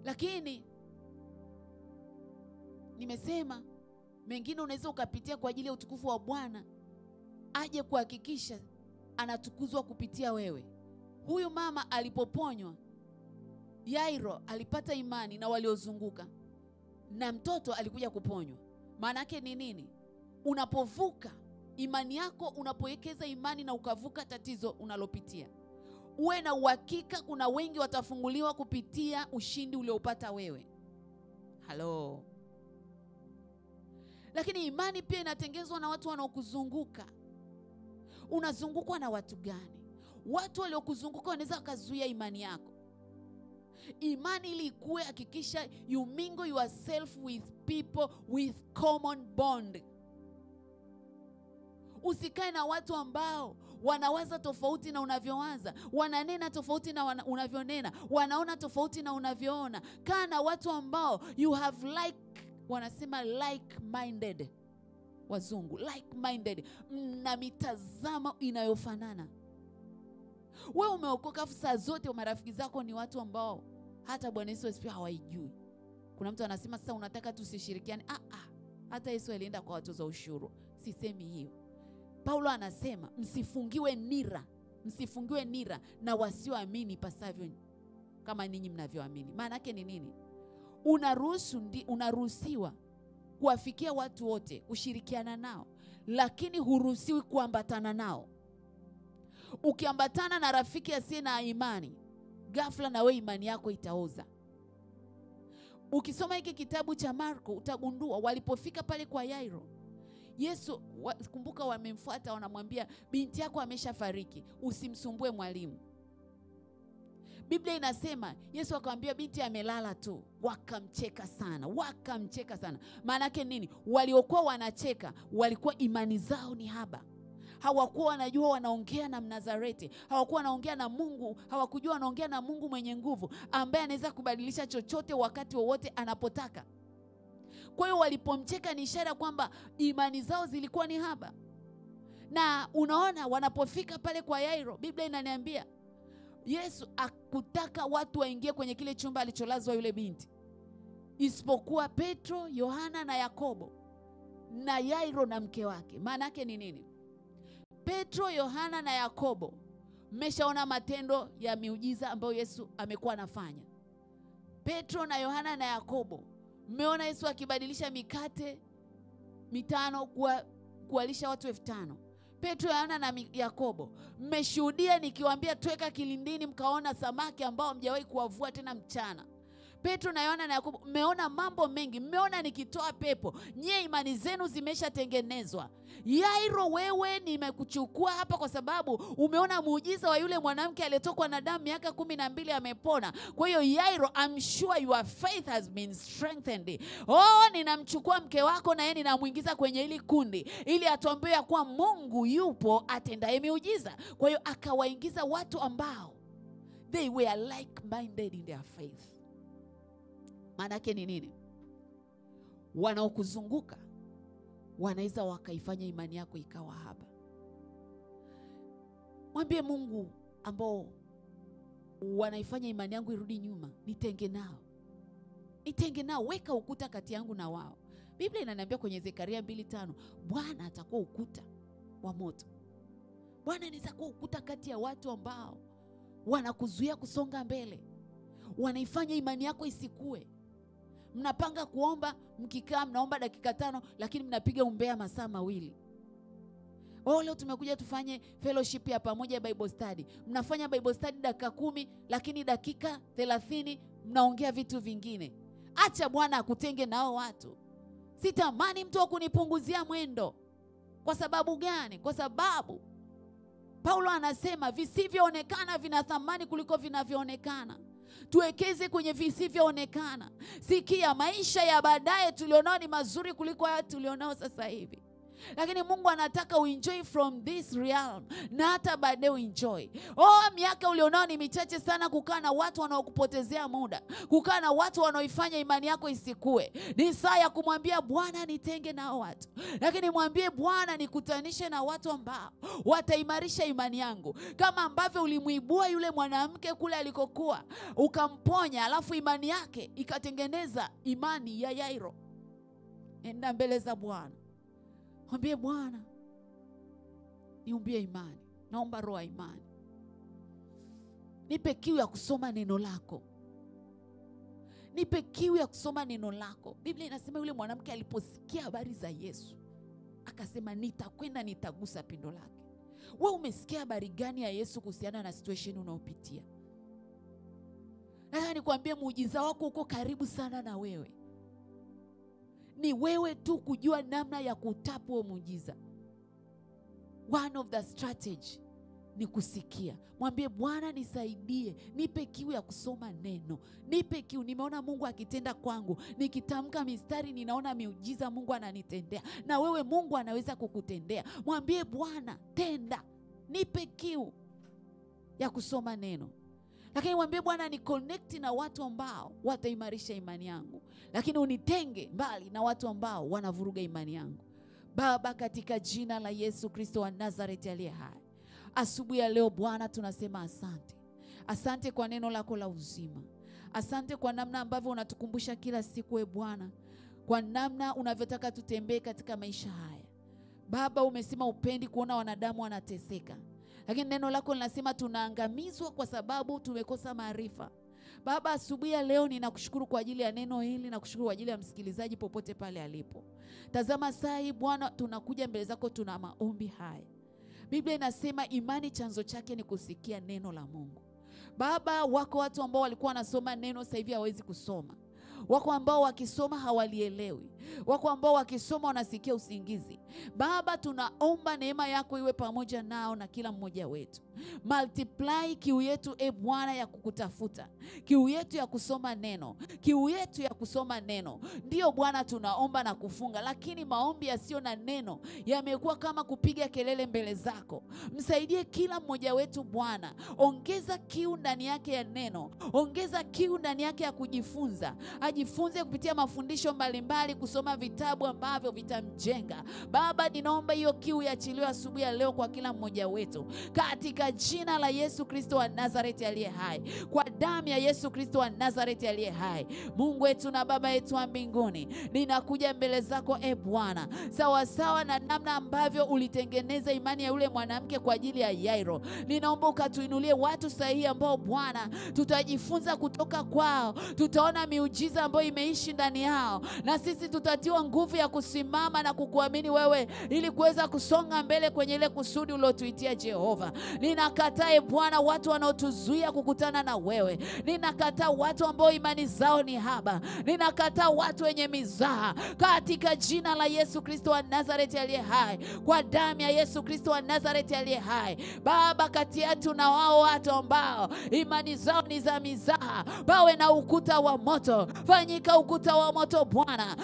Lakini nimesema mengine unaweza ukapitia kwa ajili ya utukufu wa Bwana, aje kuhakikisha anatukuzwa kupitia wewe. Huyu mama alipoponywa, Yairo alipata imani na waliozunguka, na mtoto alikuja kuponywa. Maana yake ni nini? Unapovuka imani yako, unapowekeza imani na ukavuka tatizo unalopitia, uwe na uhakika kuna wengi watafunguliwa kupitia ushindi uliopata wewe. Halo. Lakini imani pia inatengenezwa na watu wanaokuzunguka. Unazungukwa na watu gani? Watu waliokuzunguka wanaweza kuzuia imani yako. Imani ili ikue, hakikisha you mingle yourself with people with common bond. Usikae na watu ambao wanawaza tofauti na unavyowaza, wananena tofauti na unavyonena, wanaona tofauti na unavyoona. Kaa na watu ambao you have wanasema like-minded, wazungu, like-minded, na mitazamo inayofanana. Wewe umeokoka, saa zote marafiki zako ni watu ambao hata Bwana Yesu asifiwe hawaijui. Kuna mtu anasema sasa unataka tusishirikiane. Hata Yesu alienda kwa watoza ushuru. Sisemi hiyo. Paulo anasema msifungiwe nira na wasioamini pasavyo kama ninyi mnavyoamini. Maana yake ni nini? Unaruhusiwa kuwafikia watu wote, kushirikiana nao, lakini huruhusiwi kuambatana nao. Ukiambatana na rafiki asiye na imani, ghafla na wewe imani yako itaoza. Ukisoma hiki kitabu cha Marko utagundua walipofika pale kwa Yairo, Yesu, kumbuka, wamemfuata, wanamwambia binti yako ameshafariki, usimsumbue mwalimu. Biblia inasema Yesu akamwambia binti amelala tu. Wakamcheka sana. Maana yake nini? Waliokuwa wanacheka walikuwa imani zao ni haba. Hawakuwa wanajua wanaongea na Mnazareti. Hawakuwa wanaongea na Mungu. Hawakujua wanaongea na Mungu mwenye nguvu, ambaye anaweza kubadilisha chochote wakati wowote anapotaka. Kwa hiyo walipomcheka ni ishara kwamba imani zao zilikuwa ni haba. Na unaona wanapofika pale kwa Yairo, Biblia inaniambia Yesu akutaka watu waingie kwenye kile chumba alicholazwa yule binti, isipokuwa Petro, Yohana na Yakobo na Yairo na mke wake. Maana yake ni nini? Petro, Yohana na Yakobo mmeshaona matendo ya miujiza ambayo Yesu amekuwa anafanya. Petro na Yohana na Yakobo mmeona Yesu akibadilisha mikate 5 kuwalisha watu 5,000. Petro, Yohana na Yakobo mmeshuhudia nikiwaambia tweka kilindini mkaona samaki ambao hamjawahi kuwavua tena mchana. Petro na Yohana na Yakobo mmeona mambo mengi, mmeona nikitoa pepo. Nyie imani zenu zimeshatengenezwa. Yairo, wewe nimekuchukua hapa kwa sababu umeona muujiza wa yule mwanamke aliyetokwa na damu miaka 12 amepona. Kwa hiyo Yairo, I'm sure your faith has been strengthened. Ninamchukua mke wako na yeye ninamuingiza kwenye hili kundi ili atuambie kwa Mungu yupo atendaye miujiza. Kwa hiyo akawaingiza watu ambao they were like-minded in their faith. Maana yake ni nini? Wanaokuzunguka wanaweza wakaifanya imani yako ikawa haba. Mwambie Mungu, ambao wanaifanya imani yangu irudi nyuma, nitenge nao, weka ukuta kati yangu na wao. Biblia inaniambia kwenye Zekaria 2:5, Bwana atakuwa ukuta wa moto. Bwana anaweza kuwa ukuta kati ya watu ambao wanakuzuia kusonga mbele, wanaifanya imani yako isikue. Mnapanga kuomba, mkikaa mnaomba dakika 5, lakini mnapiga umbea masaa 2. Leo tumekuja tufanye fellowship ya pamoja, Bible study. Mnafanya Bible study dakika 10, lakini dakika 30 mnaongea vitu vingine. Acha Bwana akutenge nao watu. Sitamani mtu akunipunguzia mwendo. Kwa sababu gani? Kwa sababu Paulo anasema visivyoonekana vina thamani kuliko vinavyoonekana. Tuwekeze kwenye visivyoonekana. Sikia, maisha ya baadaye tulionao ni mazuri kuliko haya tulionao sasa hivi. Lakini Mungu anataka uenjoy from this realm, na hata baadaye uenjoy. Miaka ulionao ni michache sana kukaa na watu wanaokupotezea muda, kukaa na watu wanaoifanya imani yako isikue. Ni saa ya kumwambia Bwana, nitenge nao watu. Lakini mwambie Bwana, nikutanishe na watu ambao wataimarisha imani yangu. Kama ambavyo ulimuibua yule mwanamke kule alikokuwa, ukamponya, alafu imani yake ikatengeneza imani ya Yairo. Nenda mbele za Bwana. Mwambie Bwana, niumbie imani. Naomba roho ya imani. Nipe kiu ya kusoma neno lako. Nipe kiu ya kusoma neno lako. Biblia inasema yule mwanamke aliposikia habari za Yesu, akasema nitakwenda nitagusa pindo lake. Wewe umesikia habari gani ya Yesu kuhusiana na situation unayopitia? Nataka nikwambie muujiza wako uko karibu sana na wewe. Ni wewe tu kujua namna ya kutapu huo muujiza. One of the strategy ni kusikia. Mwambie Bwana, nisaidie, nipe kiu ya kusoma neno. Nipe kiu. Nimeona Mungu akitenda kwangu. Nikitamka mistari ninaona miujiza Mungu ananitendea. Na wewe Mungu anaweza kukutendea. Mwambie Bwana, tenda. Nipe kiu ya kusoma neno. Lakini mwambie Bwana, ni connect na watu ambao wataimarisha imani yangu. Lakini unitenge mbali na watu ambao wanavuruga imani yangu. Baba, katika jina la Yesu Kristo wa Nazareti aliye hai, asubuhi ya leo Bwana tunasema asante. Asante kwa neno lako la uzima. Asante kwa namna ambavyo unatukumbusha kila siku, Bwana, kwa namna unavyotaka tutembee katika maisha haya. Baba, umesema upendi kuona wanadamu wanateseka, lakini neno lako linasema tunaangamizwa kwa sababu tumekosa maarifa. Baba, asubuhi ya leo ninakushukuru kwa ajili ya neno hili, na kushukuru kwa ajili ya msikilizaji popote pale alipo. Tazama saa hii Bwana, tunakuja mbele zako, tuna maombi haya. Biblia inasema imani chanzo chake ni kusikia neno la Mungu. Baba, wako watu ambao walikuwa wanasoma neno, sasa hivi hawezi kusoma. Wako ambao wakisoma hawalielewi. Wako ambao wakisoma wanasikia usingizi. Baba, tunaomba neema yako iwe pamoja nao na kila mmoja wetu. Multiply kiu yetu Bwana ya kukutafuta, kiu yetu ya kusoma neno, kiu yetu ya kusoma neno. Ndio Bwana tunaomba na kufunga, lakini maombi yasiyo na neno yamekuwa kama kupiga kelele mbele zako. Msaidie kila mmoja wetu Bwana. Ongeza kiu ndani yake ya neno, ongeza kiu ndani yake ya kujifunza. Ajifunze kupitia mafundisho mbalimbali, kusoma vitabu ambavyo vitamjenga. Baba, ninaomba hiyo kiu iachiliwe asubuhi ya leo kwa kila mmoja wetu, katika jina la Yesu Kristo wa Nazareti aliye hai, kwa damu ya Yesu Kristo wa Nazareti aliye hai. Mungu wetu na Baba yetu wa mbinguni, ninakuja mbele zako Bwana, sawa sawa na namna ambavyo ulitengeneza imani ya yule mwanamke kwa ajili ya Yairo. Ninaomba ukatuinulie watu sahihi ambao Bwana tutajifunza kutoka kwao, tutaona miujiza ambayo imeishi ndani yao, na sisi tutatiwa nguvu ya kusimama na kukuamini wewe, ili kuweza kusonga mbele kwenye ile kusudi ulotuitia Jehova. Ninakataa Bwana watu wanaotuzuia kukutana na wewe. Ninakataa watu ambao imani zao ni haba. Ninakataa watu wenye mizaha, katika jina la Yesu Kristo wa Nazareti aliye hai, kwa damu ya Yesu Kristo wa Nazareti aliye hai. Baba, kati yetu na wao watu ambao imani zao ni za mizaha, bawe na ukuta wa moto. Fanyika ukuta wa moto Bwana.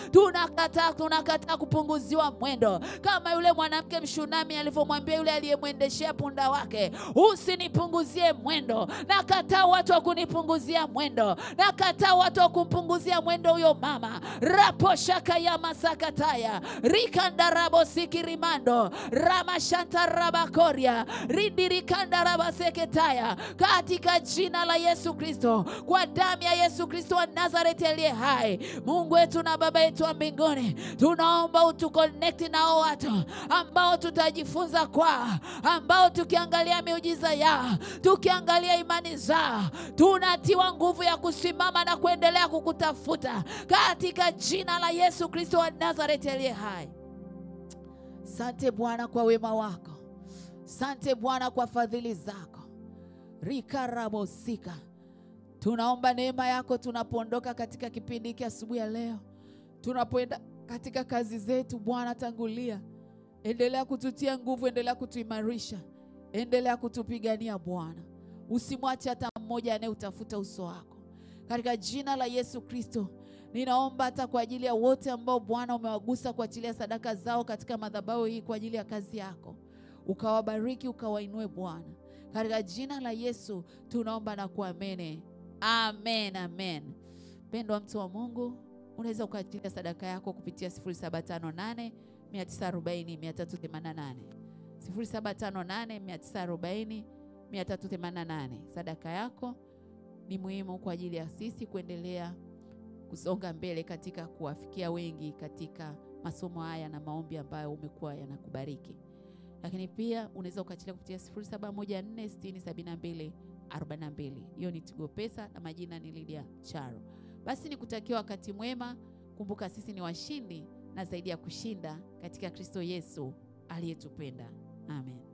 Tunakataa kupunguziwa mwendo, kama yule mwanamke Mshunami alivyomwambia yule aliyemwendeshea punda wake, usinipunguzie mwendo. Nakataa watu wa kunipunguzia mwendo. Nakataa watu wa kumpunguzia mwendo huyo mama. Raposhaka ya masakataya rikandarabo sikirimando ramashanta rabakoria rindirikanda seketaya, katika jina la Yesu Kristo, kwa damu ya Yesu Kristo wa Nazareti aliye hai. Mungu wetu na Baba yetu wa mbinguni, tunaomba utuconnect na watu ambao tutajifunza kwa, ambao tukiangalia miujiza yao, tukiangalia imani zao, tunatiwa nguvu ya kusimama na kuendelea kukutafuta, katika jina la Yesu Kristo wa Nazareti aliye hai. Sante Bwana kwa wema wako. Sante Bwana kwa fadhili zako. Rikarabosika. Tunaomba neema yako tunapoondoka katika kipindi hiki asubuhi ya leo. Tunapoenda katika kazi zetu Bwana, tangulia. Endelea kututia nguvu, endelea kutuimarisha, endelea kutupigania Bwana. Usimwache hata mmoja anayeutafuta uso wako. Katika jina la Yesu Kristo, ninaomba hata kwa ajili ya wote ambao Bwana umewagusa kuachilia sadaka zao katika madhabahu hii kwa ajili ya kazi yako. Ukawabariki, ukawainue Bwana. Katika jina la Yesu tunaomba na kuamini. Amen, amen. Pendwa mtu wa Mungu, unaweza ukaachilia sadaka yako kupitia 0758 940 388. 0758 940 388. Sadaka yako ni muhimu kwa ajili ya sisi kuendelea kusonga mbele katika kuwafikia wengi katika masomo haya na maombi ambayo umekuwa yanakubariki. Lakini pia unaweza ukaachilia kupitia 0714 6072 42. Hiyo ni Tigo Pesa na majina ni Lydia Charo. Basi nikutakia wakati mwema. Kumbuka sisi ni washindi na zaidi ya kushinda katika Kristo Yesu aliyetupenda. Amen.